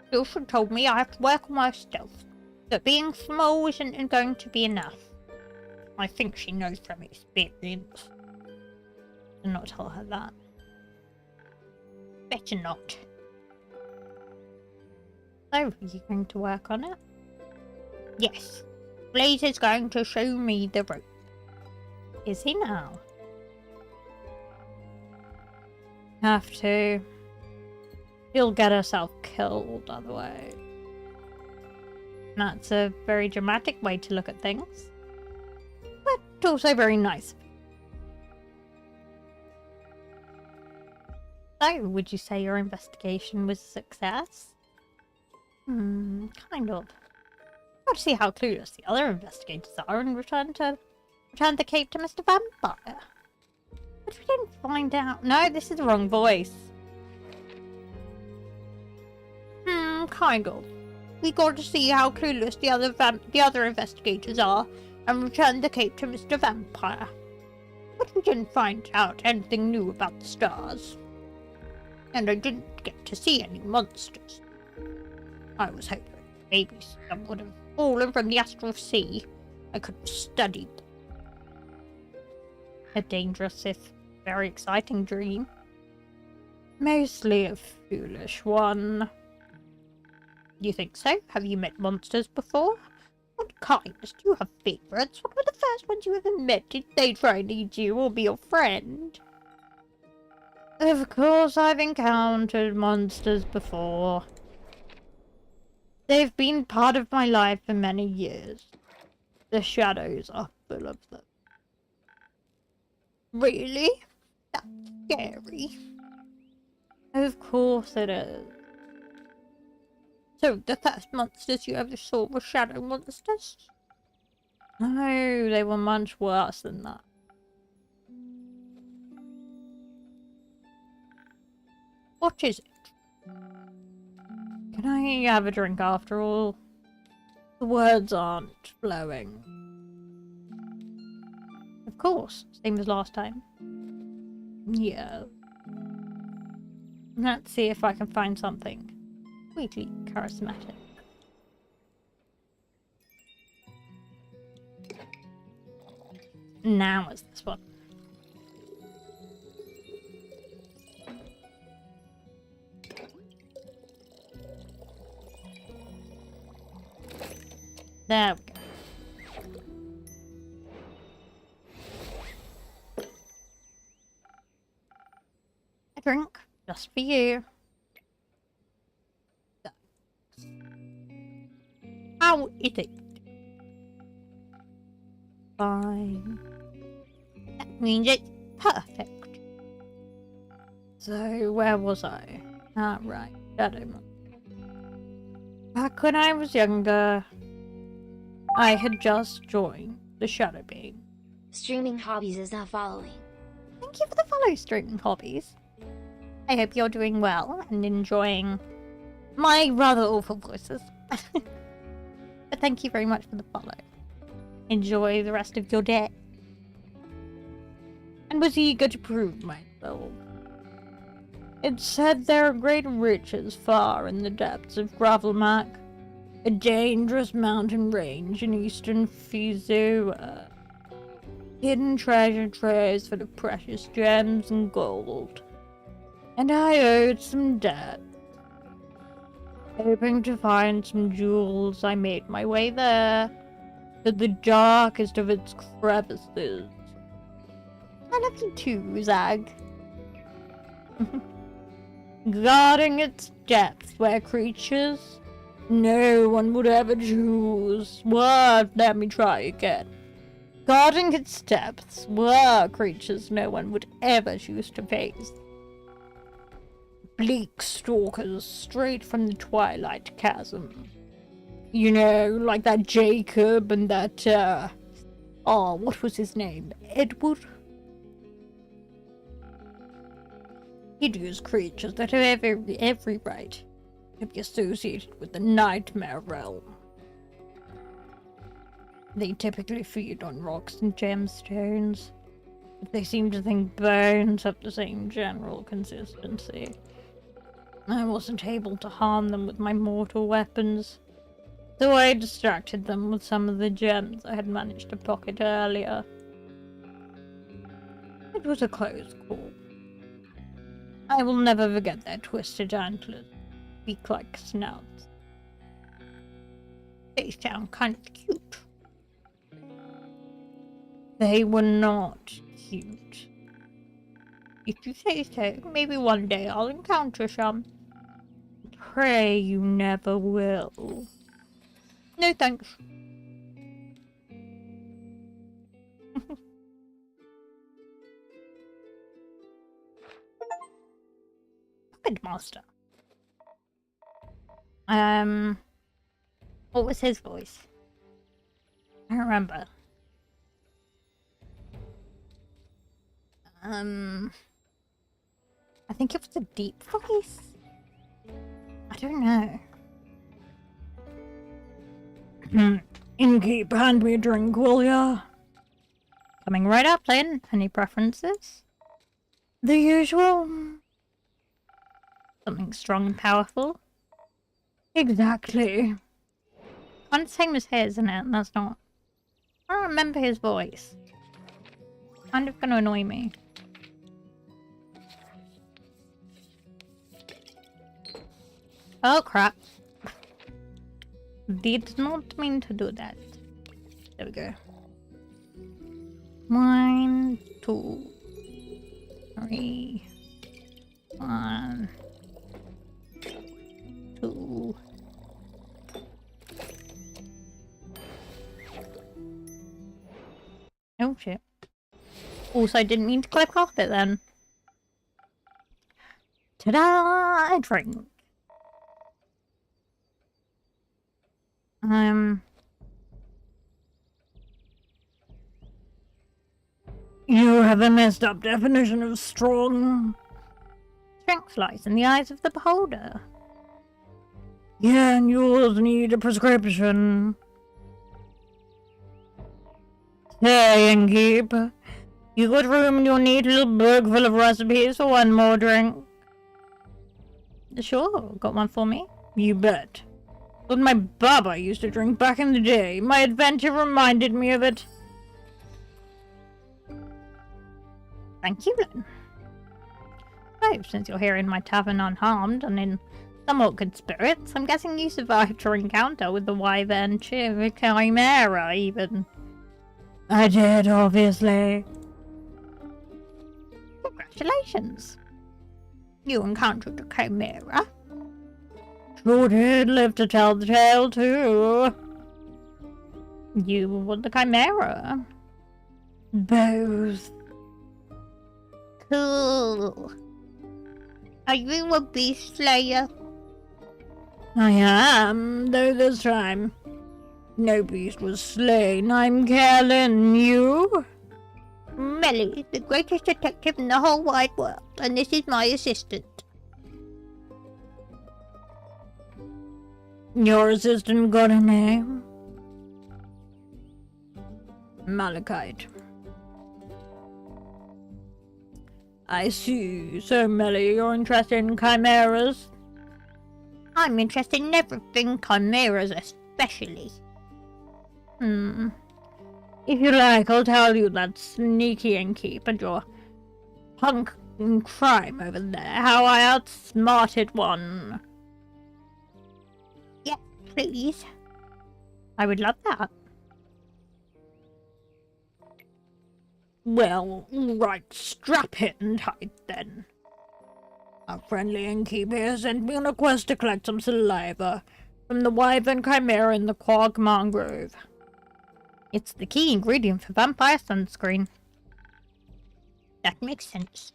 She also told me I have to work on my stealth, that being small isn't going to be enough. I think she knows from experience. Do not tell her that. Better not. So, are you going to work on it? Yes. Blaze is going to show me the rope. Is he now? Have to. She'll get herself killed otherwise. That's a very dramatic way to look at things. But also very nice. So, would you say your investigation was a success? Kind of. Got to see how clueless the other investigators are and return the cape to Mr. Vampire. But we didn't find out. No, this is the wrong voice. Kind of. We got to see how clueless the other investigators are and return the cape to Mr. Vampire. But we didn't find out anything new about the stars. And I didn't get to see any monsters. I was hoping maybe some would have fallen from the astral sea. I could have studied them. A dangerous, if very exciting dream. Mostly a foolish one. You think so? Have you met monsters before? What kinds? Do you have favourites? What were the first ones you ever met? Did they try and eat you or be your friend? Of course I've encountered monsters before. They've been part of my life for many years. The shadows are full of them. Really? That's scary. Of course it is. So, the first monsters you ever saw were shadow monsters? No, they were much worse than that. What is it? Can I have a drink after all? The words aren't flowing. Of course, same as last time. Yeah. Let's see if I can find something sweetly charismatic. Now is this one. There we go. A drink, just for you. How is it? Fine. That means it's perfect. So, where was I? Ah, right. Shadow Monster. Back when I was younger, I had just joined the Shadow Beam. Streaming Hobbies is now following. Thank you for the follow, Streaming Hobbies. I hope you're doing well and enjoying my rather awful voices. But thank you very much for the follow. Enjoy the rest of your day. And was eager to prove myself. It said there are great riches far in the depths of Gravelmac. a dangerous mountain range in eastern Fizua. Hidden treasure troves full of precious gems and gold. And I owed some debt. Hoping to find some jewels, I made my way there, to the darkest of its crevices. I love you too, Zag. Guarding its depths where creatures no one would ever choose. What? Let me try again. Guarding its depths were creatures no one would ever choose to face. Bleak stalkers straight from the twilight chasm. You know, like that Jacob and that, what was his name? Edward? Hideous creatures that have every right to be associated with the nightmare realm. They typically feed on rocks and gemstones, but they seem to think bones have the same general consistency. I wasn't able to harm them with my mortal weapons, so I distracted them with some of the gems I had managed to pocket earlier. It was a close call. I will never forget their twisted antlers, beak-like snouts. They sound kind of cute. They were not cute. If you say so, maybe one day I'll encounter some. Pray you never will. No thanks. Headmaster. What was his voice? I don't remember. I think it was a deep voice. I don't know. Innkeep, hand me a drink, will ya? Coming right up, then. Any preferences? The usual. Something strong and powerful? Exactly. Kind of same as his, isn't it? That's not... I don't remember his voice. Kind of gonna annoy me. Oh crap. Did not mean to do that. There we go. 1, 2, 3, 1, 2. Oh shit. Also, I didn't mean to click off it then. Ta-da! Drink. You have a messed up definition of strong. Strength lies in the eyes of the beholder. Yeah, and yours need a prescription. Hey, innkeep. You got room in your neat little book full of recipes for one more drink? Sure, got one for me? You bet. What my baba used to drink back in the day. My adventure reminded me of it. Thank you, then. So, since you're here in my tavern unharmed and in somewhat good spirits, I'm guessing you survived your encounter with the wyvern chimera, even. I did, obviously. Congratulations. You encountered a chimera. Sure did live to tell the tale, too. You were the chimera. Both. Cool. Are you a beast slayer? I am, though this time no beast was slain. I'm Kellen. You? Melly, the greatest detective in the whole wide world, and this is my assistant. Your assistant got a name? Malachite. I see. So, Melly, you're interested in chimeras? I'm interested in everything chimeras especially. If you like, I'll tell you that sneaky innkeep and your punk in crime over there, how I outsmarted one. Yes, please. I would love that. Well, right, strap in tight then. Our friendly innkeeper here sent me on a quest to collect some saliva from the wyvern chimera in the quag mangrove. It's the key ingredient for vampire sunscreen. That makes sense.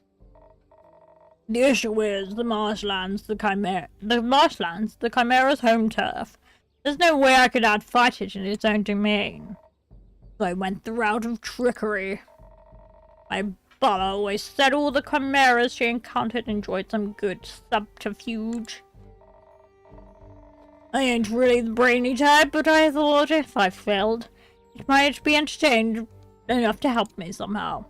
The issue is the marshlands, the chimera's home turf. There's no way I could outfight it in its own domain. So I went the route of trickery. My Baba always said all the chimeras she encountered enjoyed some good subterfuge. I ain't really the brainy type, but I thought if I failed, it might be entertained enough to help me somehow.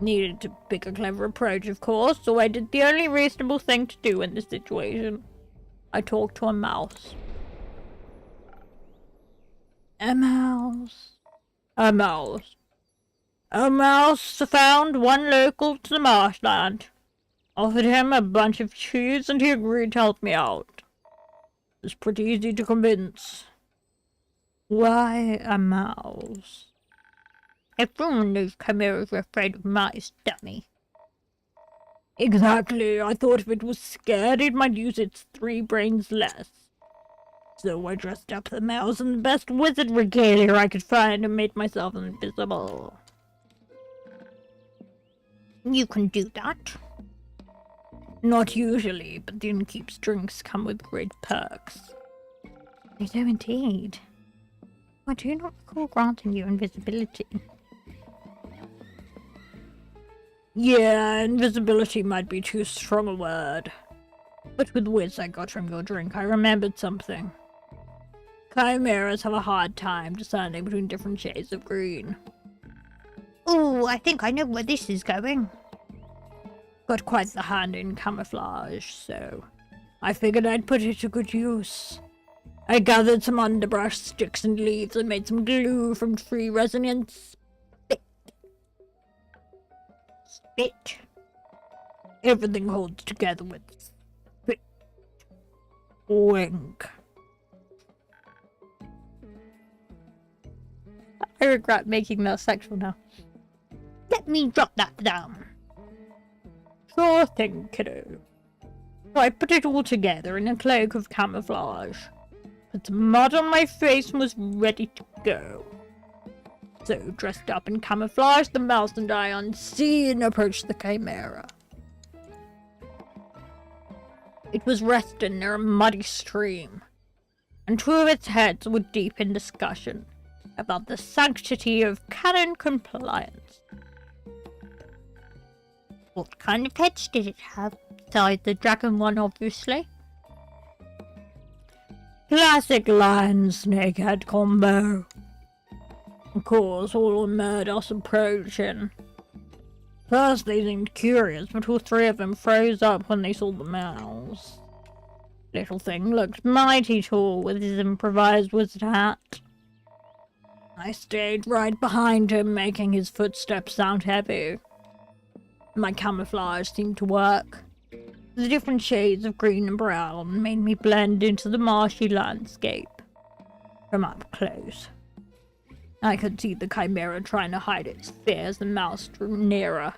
Needed to pick a clever approach, of course, so I did the only reasonable thing to do in this situation. I talked to a mouse. A mouse. A mouse found one local to the marshland. Offered him a bunch of cheese and he agreed to help me out. It was pretty easy to convince. Why a mouse? Everyone knows chimeras are afraid of mice, dummy. Exactly. I thought if it was scared, it might use its 3 brains less. So I dressed up the mouse in the best wizard regalia I could find and made myself invisible. You can do that. Not usually, but the innkeep's drinks come with great perks. They do indeed. I do not recall granting you invisibility. Yeah, invisibility might be too strong a word. But with whiz I got from your drink, I remembered something. Chimeras have a hard time discerning between different shades of green. Ooh, I think I know where this is going. Got quite the hand in camouflage, so I figured I'd put it to good use. I gathered some underbrush, sticks and leaves and made some glue from tree resin and spit. Everything holds together with spit. Wink. I regret making that sexual now. Let me drop that down. Sure thing, kiddo. So I put it all together in a cloak of camouflage. Put some mud on my face and was ready to go. So, dressed up in camouflage, the mouse and I unseen approached the chimera. It was resting near a muddy stream, and 2 of its heads were deep in discussion about the sanctity of canon compliance. What kind of heads did it have? Besides the dragon one, obviously. Classic lion snake head combo. Of course, all were Murdos approaching. First they seemed curious, but all 3 of them froze up when they saw the mouse. Little thing looked mighty tall with his improvised wizard hat. I stayed right behind him, making his footsteps sound heavy. My camouflage seemed to work. The different shades of green and brown made me blend into the marshy landscape. From up close, I could see the chimera trying to hide its fear as the mouse drew nearer,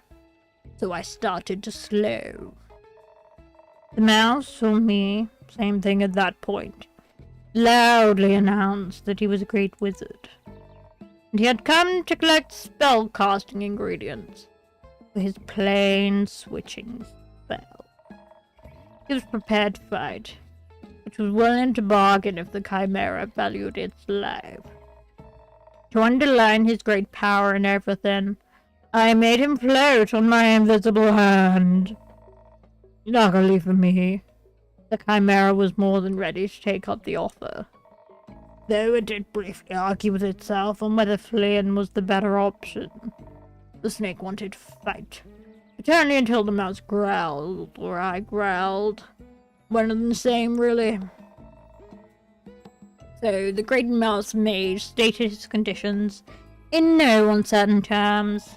so I started to slow. The mouse saw me, same thing at that point, loudly announced that he was a great wizard, and he had come to collect spell-casting ingredients for his plane switching spell. He was prepared to fight, but was willing to bargain if the chimera valued its life. To underline his great power and everything, I made him float on my invisible hand. Luckily for me, the chimera was more than ready to take up the offer, though it did briefly argue with itself on whether fleeing was the better option. The snake wanted to fight, but only until the mouse growled, or I growled. One and the same, really. So, the great mouse mage stated his conditions in no uncertain terms.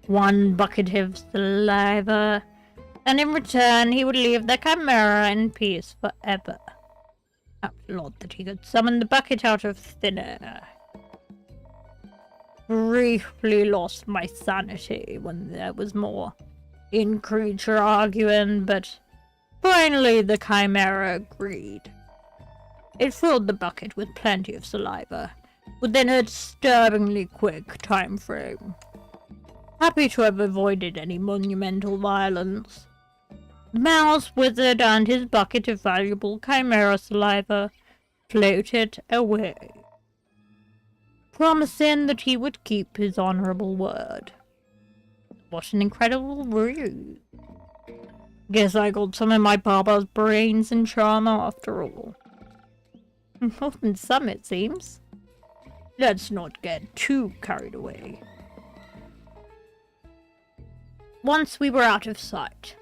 1 bucket of saliva, and in return he would leave the chimera in peace forever. Outlawed that he could summon the bucket out of thin air. Briefly lost my sanity when there was more in-creature arguing, but finally the chimera agreed. It filled the bucket with plenty of saliva, within a disturbingly quick time frame. Happy to have avoided any monumental violence. The mouse wizard and his bucket of valuable chimera saliva floated away, promising that he would keep his honorable word. What an incredible ruse. Guess I got some of my Baba's brains and charm after all. More than some, it seems. Let's not get too carried away. Once we were out of sight,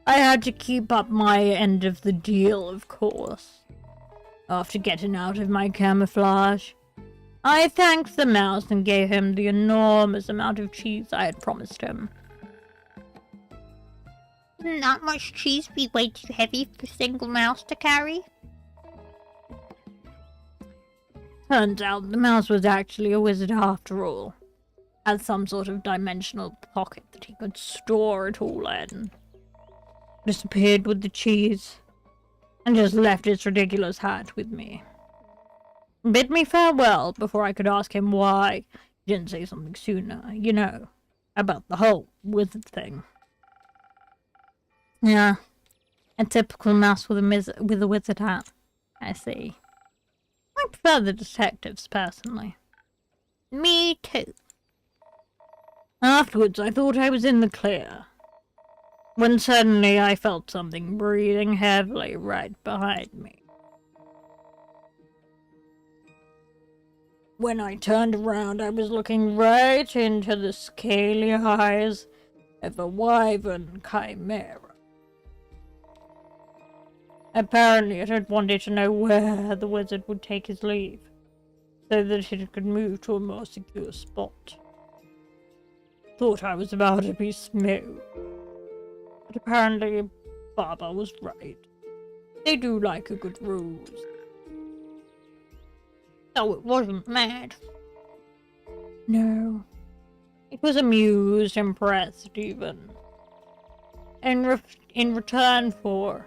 I had to keep up my end of the deal, of course. After getting out of my camouflage, I thanked the mouse and gave him the enormous amount of cheese I had promised him. Wouldn't that much cheese be way too heavy for a single mouse to carry? Turns out the mouse was actually a wizard after all. Had some sort of dimensional pocket that he could store it all in. Disappeared with the cheese, and just left its ridiculous hat with me. Bid me farewell before I could ask him why he didn't say something sooner, you know, about the whole wizard thing. Yeah, a typical mouse with a wizard hat. I see. I prefer the detectives, personally. Me too. Afterwards, I thought I was in the clear, when suddenly I felt something breathing heavily right behind me. When I turned around, I was looking right into the scaly eyes of a wyvern chimera. Apparently it had wanted to know where the wizard would take his leave, so that it could move to a more secure spot. Thought I was about to be smoked. But apparently, Baba was right. They do like a good ruse. So it wasn't mad. No. It was amused, impressed even. In return for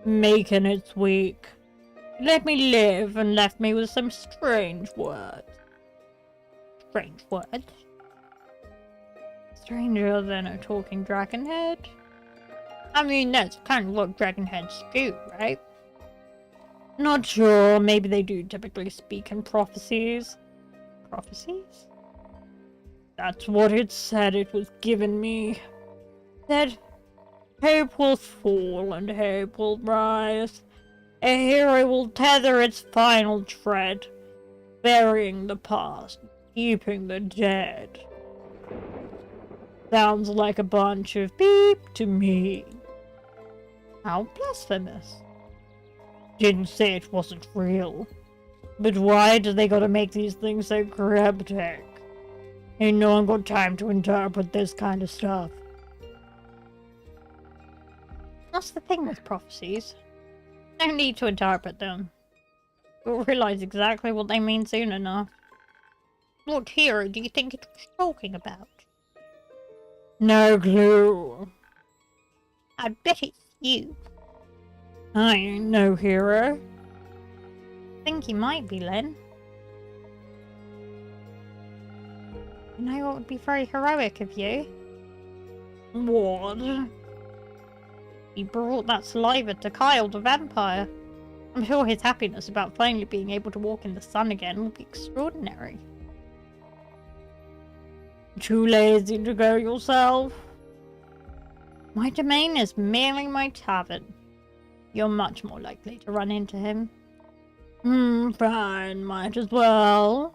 making its week, it let me live and left me with some strange words. Strange words? Stranger than a talking dragon head? I mean, that's kind of what dragon heads do, right? Not sure, maybe they do typically speak in prophecies. Prophecies? That's what it said it was giving me. It said, hope will fall and hope will rise. A hero will tether its final tread, burying the past, keeping the dead. Sounds like a bunch of beep to me. How blasphemous. Didn't say it wasn't real. But why do they gotta make these things so cryptic? Ain't no one got time to interpret this kind of stuff. That's the thing with prophecies. No need to interpret them. You'll realize exactly what they mean soon enough. What hero do you think it was talking about? No clue. I bet it's you. I ain't no hero. Think you might be, Len. You know what would be very heroic of you? What? You brought that saliva to Kyle the vampire. I'm sure his happiness about finally being able to walk in the sun again will be extraordinary. Too lazy to go yourself? My domain is merely my tavern. You're much more likely to run into him. Fine, might as well.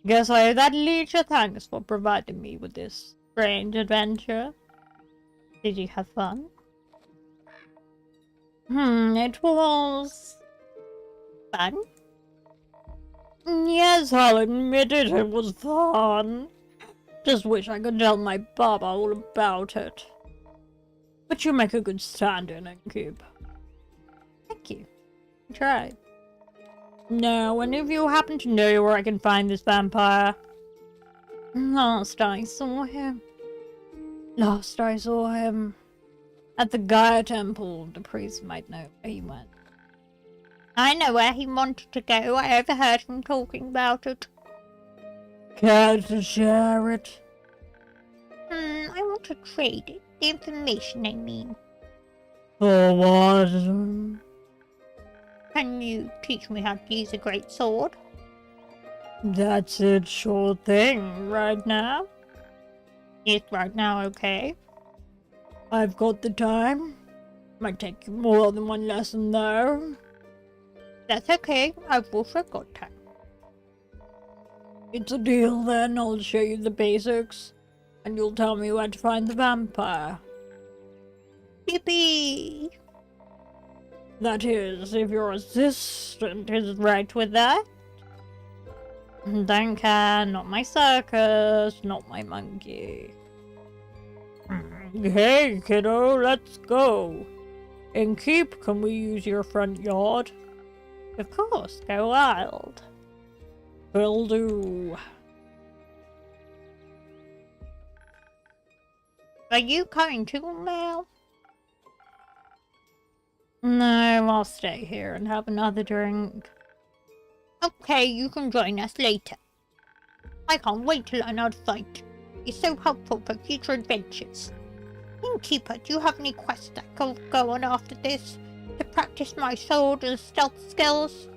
Guess I owe that leech a thanks for providing me with this strange adventure. Did you have fun? It was fun. Yes, I'll admit it was fun. Just wish I could tell my Baba all about it. But you make a good stand-in, Innkeep. Thank you. Try. Now, any of you happen to know where I can find this vampire? Last I saw him at the Gaia Temple. The priest might know where he went. I know where he wanted to go. I overheard him talking about it. Care to share it? I want to trade it. The information, I mean. For what? Can you teach me how to use a great sword? That's it, sure thing. Right now? Is right now okay? I've got the time. Might take you more than one lesson, though. That's okay. I've also got time. It's a deal, then. I'll show you the basics, and you'll tell me where to find the vampire. Yippee! That is, if your assistant is right with that. Don't care, not my circus, not my monkey. Hey, kiddo, let's go. Innkeep, can we use your front yard? Of course, go wild. Will do. Are you going to now? No, I'll stay here and have another drink. Okay, you can join us later. I can't wait to learn how to fight. It's so helpful for future adventures. Innkeeper, do you have any quests that could go on after this? To practice my sword and stealth skills?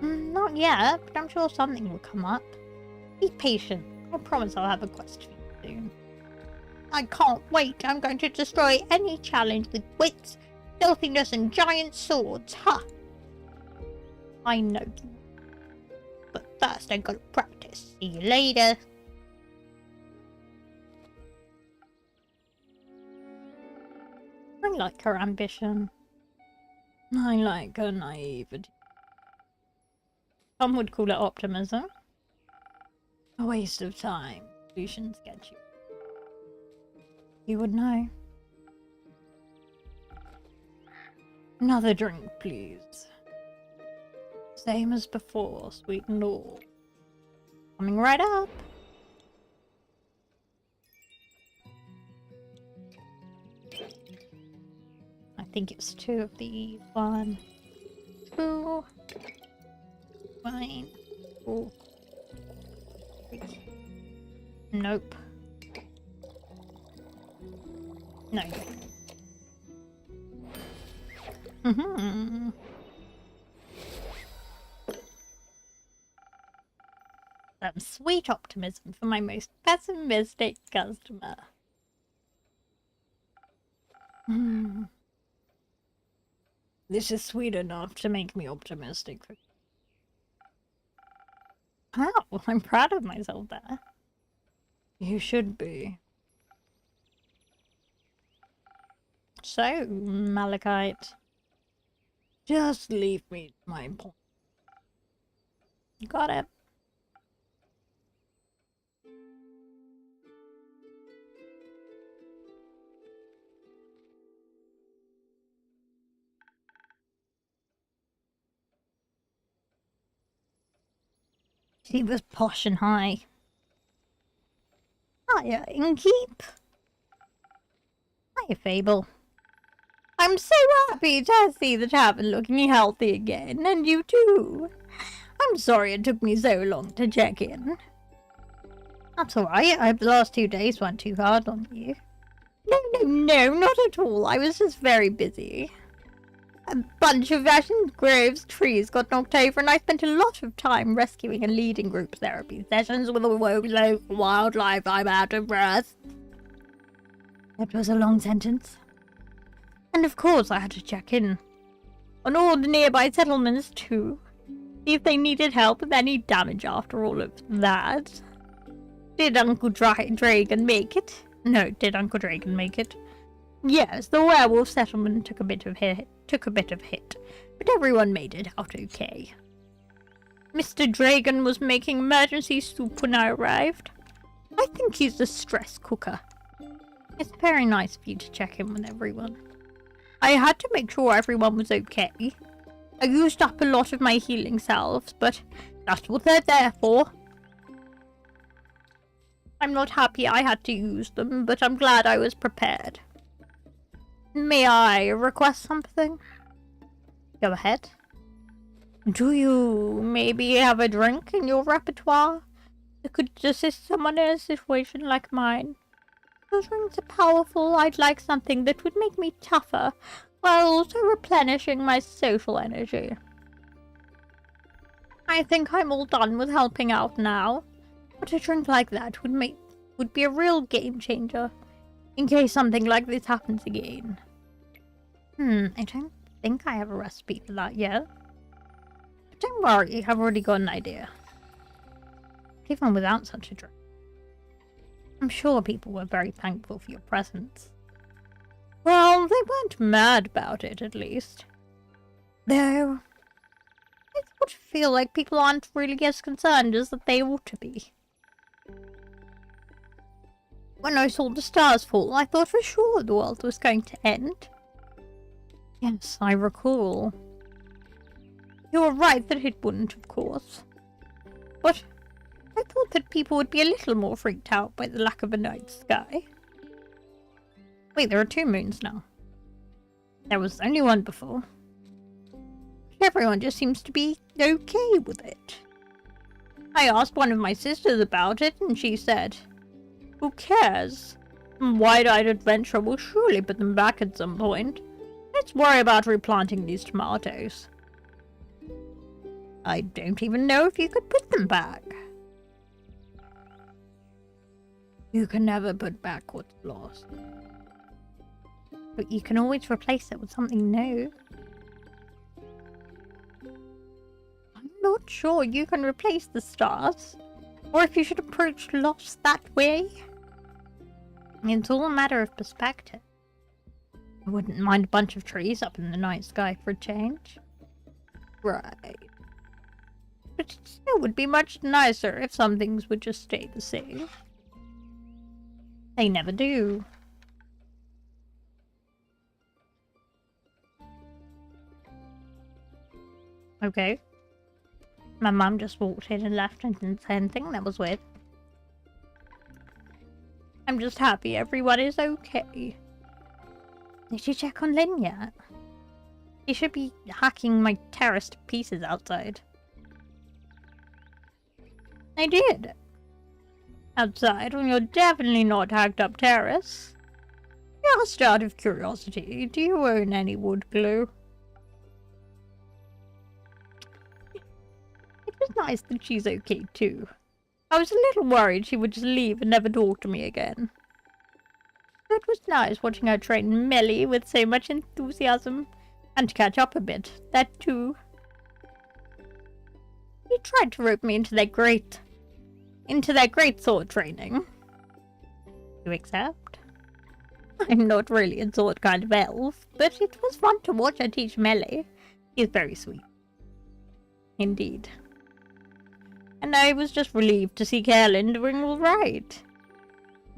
Not yet, but I'm sure something will come up. Be patient. I promise I'll have a quest for you soon. I can't wait. I'm going to destroy any challenge with wits, stealthiness, and giant swords. Ha! I know you. But first I gotta practice. See you later. I like her ambition. I like her naivety. Some would call it optimism. A waste of time. Solutions get you. You would know. Another drink, please. Same as before, sweet and all. Coming right up. I think it's 2 of these. 1, 2, 9, 4, 3. Nope. No. Some sweet optimism for my most pessimistic customer. This is sweet enough to make me optimistic. Wow, I'm proud of myself there. You should be. So, Malachite, just leave me to my point. Got it. She was posh and high. Hiya, Innkeep. Hiya, Fable. I'm so happy to see the tavern looking healthy again, and you too. I'm sorry it took me so long to check in. That's alright, I hope the last 2 days weren't too hard on you. No, not at all. I was just very busy. A bunch of Ashen Grove's trees got knocked over, and I spent a lot of time rescuing and leading group therapy sessions with all the wildlife. I'm out of breath. It was a long sentence. And of course I had to check in on all the nearby settlements too. See if they needed help with any damage after all of that. Did Uncle Dragon make it? No, did Uncle Dragon make it? Yes, the werewolf settlement took a bit of hit, but everyone made it out okay. Mr. Dragon was making emergency soup when I arrived. I think he's a stress cooker. It's very nice of you to check in with everyone. I had to make sure everyone was okay. I used up a lot of my healing salves, but that's what they're there for. I'm not happy I had to use them, but I'm glad I was prepared. May I request something? Go ahead. Do you maybe have a drink in your repertoire that could assist someone in a situation like mine? Those drinks are powerful. I'd like something that would make me tougher, while also replenishing my social energy. I think I'm all done with helping out now, but a drink like that would be a real game changer, in case something like this happens again. I don't think I have a recipe for that yet. But don't worry, I've already got an idea. Even without such a drink, I'm sure people were very thankful for your presence. Well, they weren't mad about it, at least. Though, I sort of feel like people aren't really as concerned as that they ought to be. When I saw the stars fall, I thought for sure the world was going to end. Yes, I recall. You were right that it wouldn't, of course. But I thought that people would be a little more freaked out by the lack of a night sky. Wait, there are 2 moons now. There was only one before. Everyone just seems to be okay with it. I asked one of my sisters about it, and she said, "Who cares? A wide-eyed adventure will surely put them back at some point. Let's worry about replanting these tomatoes." I don't even know if you could put them back. You can never put back what's lost. But you can always replace it with something new. I'm not sure you can replace the stars, or if you should approach loss that way. It's all a matter of perspective. I wouldn't mind a bunch of trees up in the night sky for a change. Right. But it still would be much nicer if some things would just stay the same. They never do. Okay. My mum just walked in and left and didn't say anything. That was weird. I'm just happy everyone is okay. Did you check on Lynn yet? He should be hacking my terrace to pieces outside. I did. Outside, when you're definitely not hacked up terrace. Just out of curiosity, do you own any wood glue? It was nice that she's okay too. I was a little worried she would just leave and never talk to me again. So it was nice watching her train Melly with so much enthusiasm, and to catch up a bit, that too. He tried to rope me into their great sword training. You accept? I'm not really a sword kind of elf, but it was fun to watch her teach Melly. He's very sweet. Indeed. And I was just relieved to see Carolyn doing all right.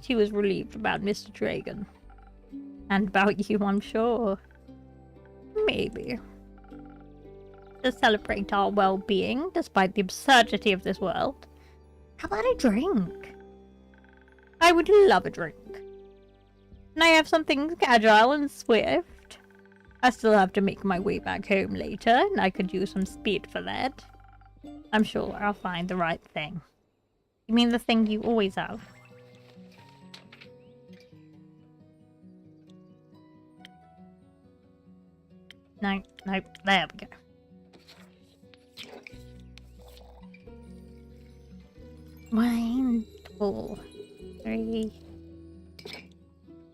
She was relieved about Mr. Dragon. And about you, I'm sure. Maybe. To celebrate our well-being, despite the absurdity of this world, how about a drink? I would love a drink. Can I have something agile and swift? I still have to make my way back home later, and I could use some speed for that. I'm sure I'll find the right thing. You mean the thing you always have? No, there we go. One, 2, 3,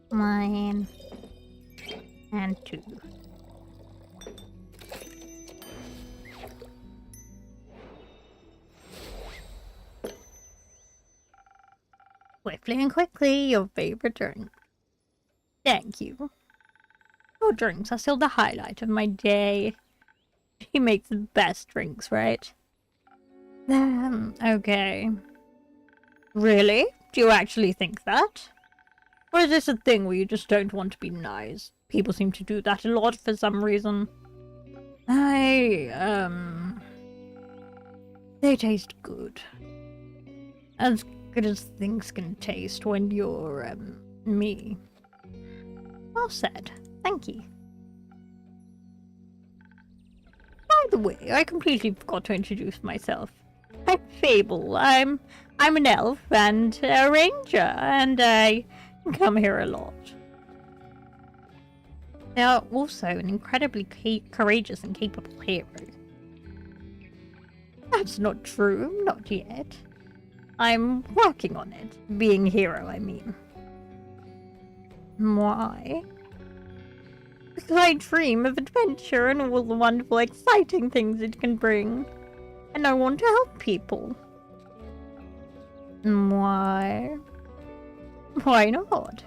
1, and 2. Swiftly and quickly, your favorite drink. Thank you. Your drinks are still the highlight of my day. She makes the best drinks, right? Okay. Really? Do you actually think that? Or is this a thing where you just don't want to be nice? People seem to do that a lot for some reason. They taste good. As good as things can taste when you're, me. Well said. Thank you. By the way, I completely forgot to introduce myself. I'm Fable. I'm an elf and a ranger, and I come here a lot. They are also an incredibly courageous and capable hero. That's not true, not yet. I'm working on it. Being a hero, I mean. Why? Because I dream of adventure and all the wonderful, exciting things it can bring. And I want to help people. Why? Why not?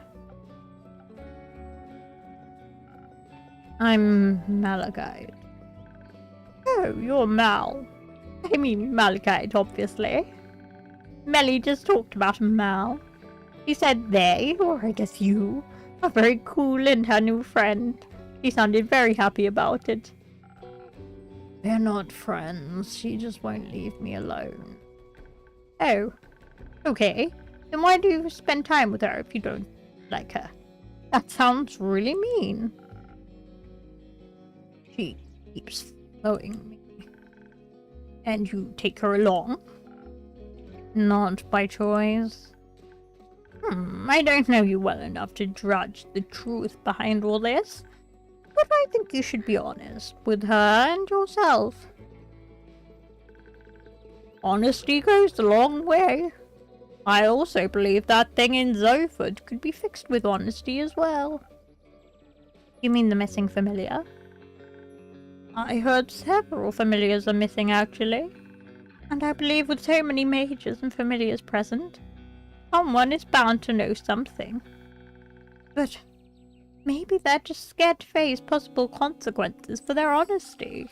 I'm Malachite. Oh, you're Mal. I mean Malachite, obviously. Melly just talked about Mal. She said they, or I guess you, are very cool and her new friend. She sounded very happy about it. They're not friends. She just won't leave me alone. Oh. Okay. Then why do you spend time with her if you don't like her? That sounds really mean. She keeps following me. And you take her along? Not by choice. I don't know you well enough to judge the truth behind all this, but I think you should be honest with her and yourself. Honesty goes a long way. I also believe that thing in Zoford could be fixed with honesty as well. You mean the missing familiar? I heard several familiars are missing, actually. And I believe with so many mages and familiars present, someone is bound to know something. But maybe they're just scared to face possible consequences for their honesty.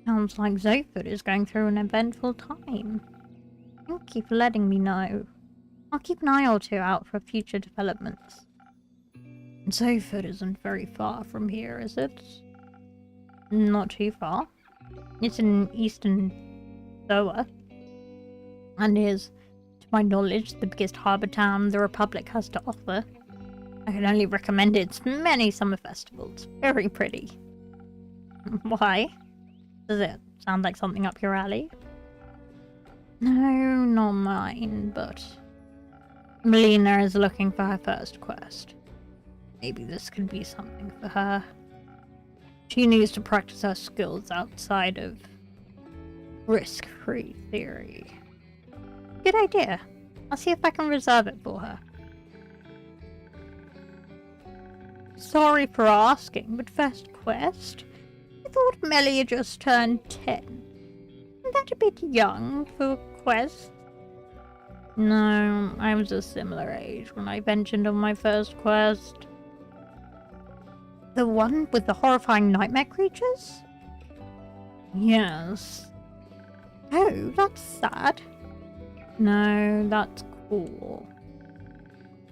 Sounds like Zoford is going through an eventful time. Thank you for letting me know. I'll keep an eye or two out for future developments. Zoford isn't very far from here, is it? Not too far. It's in eastern Zoa, and is, to my knowledge, the biggest harbour town the Republic has to offer. I can only recommend its many summer festivals. Very pretty. Why? Does it sound like something up your alley? No, not mine, but Melina is looking for her first quest. Maybe this could be something for her. She needs to practice her skills outside of risk-free theory. Good idea. I'll see if I can reserve it for her. Sorry for asking, but first quest? I thought Melly had just turned 10. Isn't that a bit young for a quest? No, I was a similar age when I ventured on my first quest. The one with the horrifying nightmare creatures? Yes. Oh, that's sad. No, that's cool.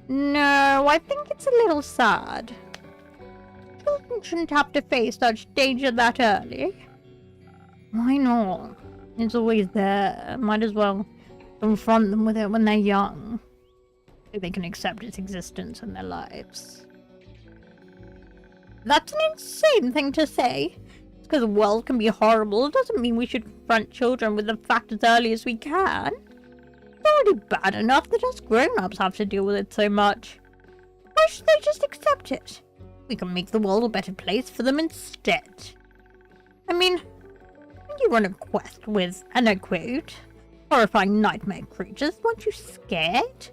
No, I think it's a little sad. Children shouldn't have to face such danger that early. Why not? It's always there. Might as well confront them with it when they're young, so they can accept its existence in their lives. That's an insane thing to say. Just because the world can be horrible doesn't mean we should confront children with the fact as early as we can. It's already bad enough that us grown-ups have to deal with it so much. Why should they just accept it? We can make the world a better place for them instead. I mean, when you run a quest with, and I quote, horrifying nightmare creatures, weren't you scared?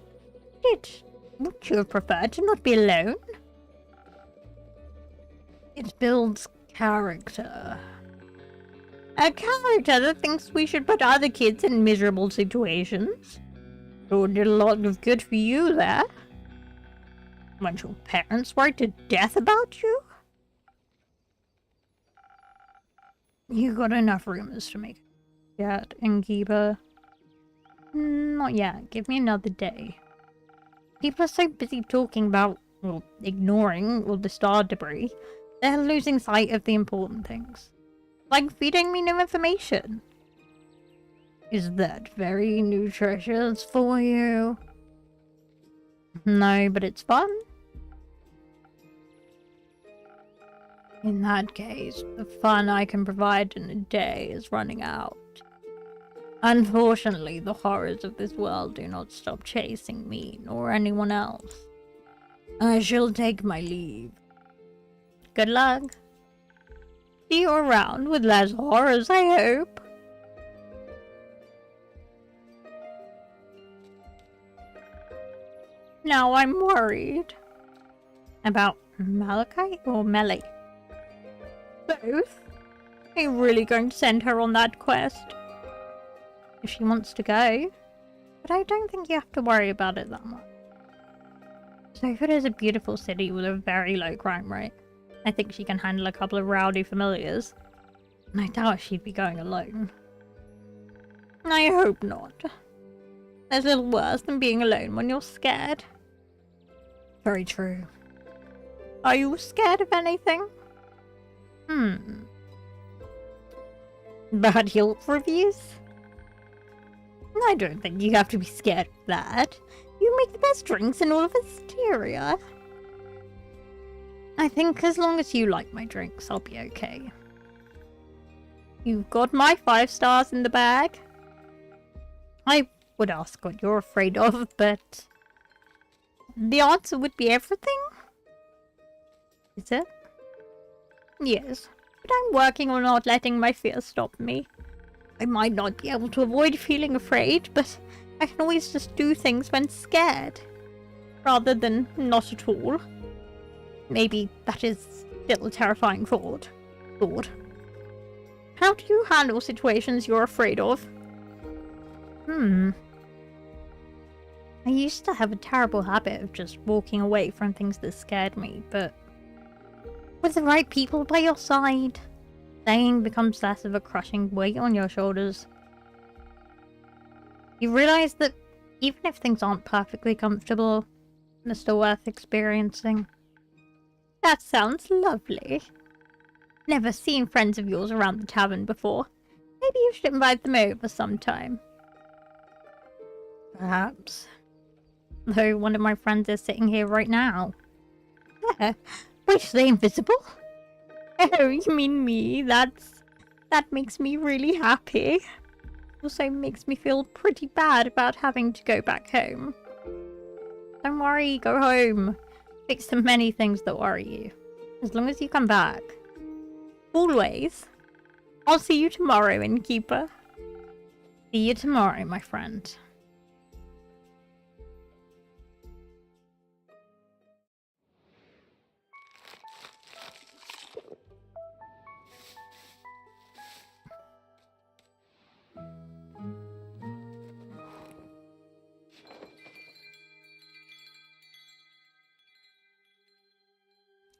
Wouldn't you have preferred to not be alone? It builds character. A character that thinks we should put other kids in miserable situations. Sure did a lot of good for you there. Weren't your parents worried to death about you? You got enough rumors to make yet, innkeeper? Not yet. Give me another day. People are so busy talking about, well, ignoring all the star debris, they're losing sight of the important things. Like feeding me new information. Is that very nutritious for you? No, but it's fun. In that case, the fun I can provide in a day is running out. Unfortunately, the horrors of this world do not stop chasing me nor anyone else. I shall take my leave. Good luck. See you around with less horrors, I hope. Now I'm worried. About Malachi or Melly? Both? Are you really going to send her on that quest? If she wants to go. But I don't think you have to worry about it that much. Sofort is a beautiful city with a very low crime rate. I think she can handle a couple of rowdy familiars. And I doubt she'd be going alone. I hope not. There's little worse than being alone when you're scared. Very true. Are you scared of anything? Bad Yelp reviews? I don't think you have to be scared of that. You make the best drinks in all of Asteria. I think as long as you like my drinks, I'll be okay. You've got my 5 stars in the bag. I would ask what you're afraid of, but the answer would be everything? Is it? Yes, but I'm working on not letting my fears stop me. I might not be able to avoid feeling afraid, but I can always just do things when scared, rather than not at all. Maybe that is still a terrifying thought. How do you handle situations you're afraid of? I used to have a terrible habit of just walking away from things that scared me, but with the right people by your side, staying becomes less of a crushing weight on your shoulders. You realize that even if things aren't perfectly comfortable, they're still worth experiencing. That sounds lovely. Never seen friends of yours around the tavern before. Maybe you should invite them over sometime. Perhaps. Though one of my friends is sitting here right now. Wait, are they invisible? Oh, you mean me? That makes me really happy. Also makes me feel pretty bad about having to go back home. Don't worry, go home. Fix the many things that worry you. As long as you come back. Always. I'll see you tomorrow, innkeeper. See you tomorrow, my friend.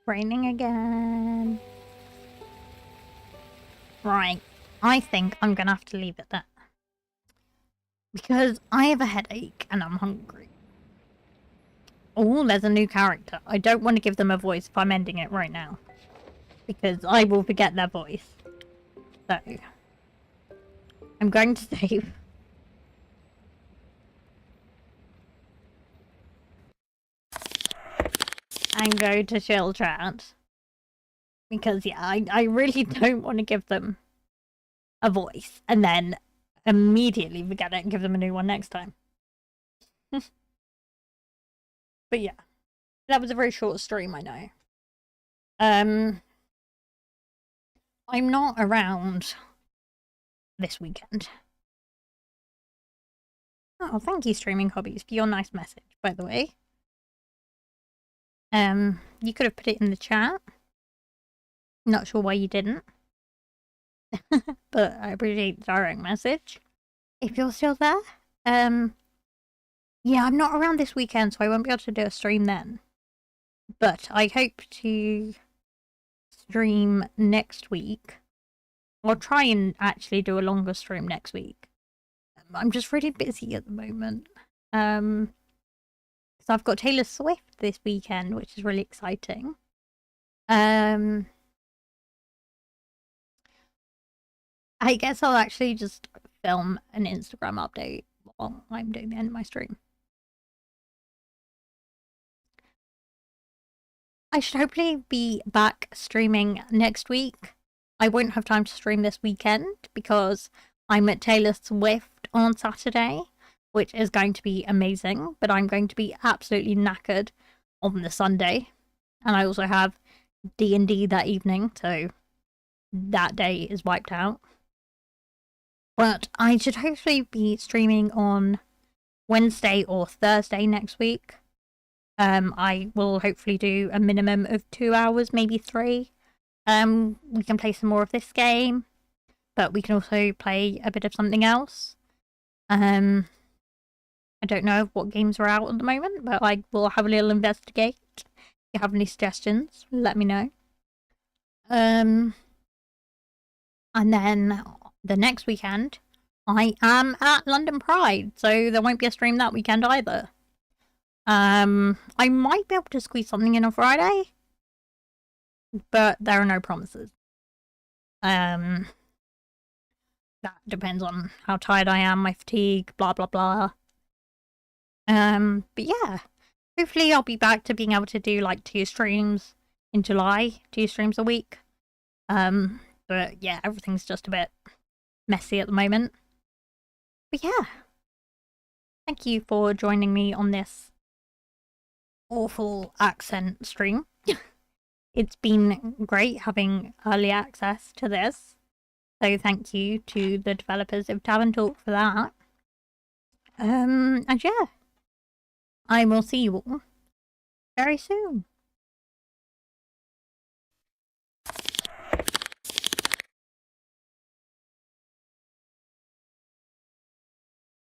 Raining again. Right. I think I'm gonna have to leave it there. Because I have a headache and I'm hungry. Oh, there's a new character. I don't want to give them a voice if I'm ending it right now. Because I will forget their voice. So, I'm going to save. And go to chill chat. Because, yeah, I really don't want to give them a voice. And then immediately forget it and give them a new one next time. But yeah. That was a very short stream, I know. I'm not around this weekend. Oh, thank you, Streaming Hobbies, for your nice message, by the way. You could have put it in the chat. Not sure why you didn't. But I appreciate the direct message. If you're still there. Yeah, I'm not around this weekend, so I won't be able to do a stream then. But I hope to stream next week. I'll try and actually do a longer stream next week. I'm just really busy at the moment. So I've got Taylor Swift this weekend, which is really exciting. I guess I'll actually just film an Instagram update while I'm doing the end of my stream. I should hopefully be back streaming next week. I won't have time to stream this weekend because I'm at Taylor Swift on Saturday, which is going to be amazing, but I'm going to be absolutely knackered on the Sunday. And I also have D&D that evening, so that day is wiped out. But I should hopefully be streaming on Wednesday or Thursday next week. I will hopefully do a minimum of 2 hours, maybe 3. We can play some more of this game, but we can also play a bit of something else. I don't know what games are out at the moment, but I will have a little investigate. If you have any suggestions, let me know. And then the next weekend, I am at London Pride, so there won't be a stream that weekend either. I might be able to squeeze something in on Friday, but there are no promises. That depends on how tired I am, my fatigue, blah blah blah. But yeah, hopefully I'll be back to being able to do like 2 streams in July, 2 streams a week. But yeah, everything's just a bit messy at the moment. But yeah, thank you for joining me on this awful accent stream. It's been great having early access to this, so thank you to the developers of Tavern Talk for that. And yeah, I will see you all very soon.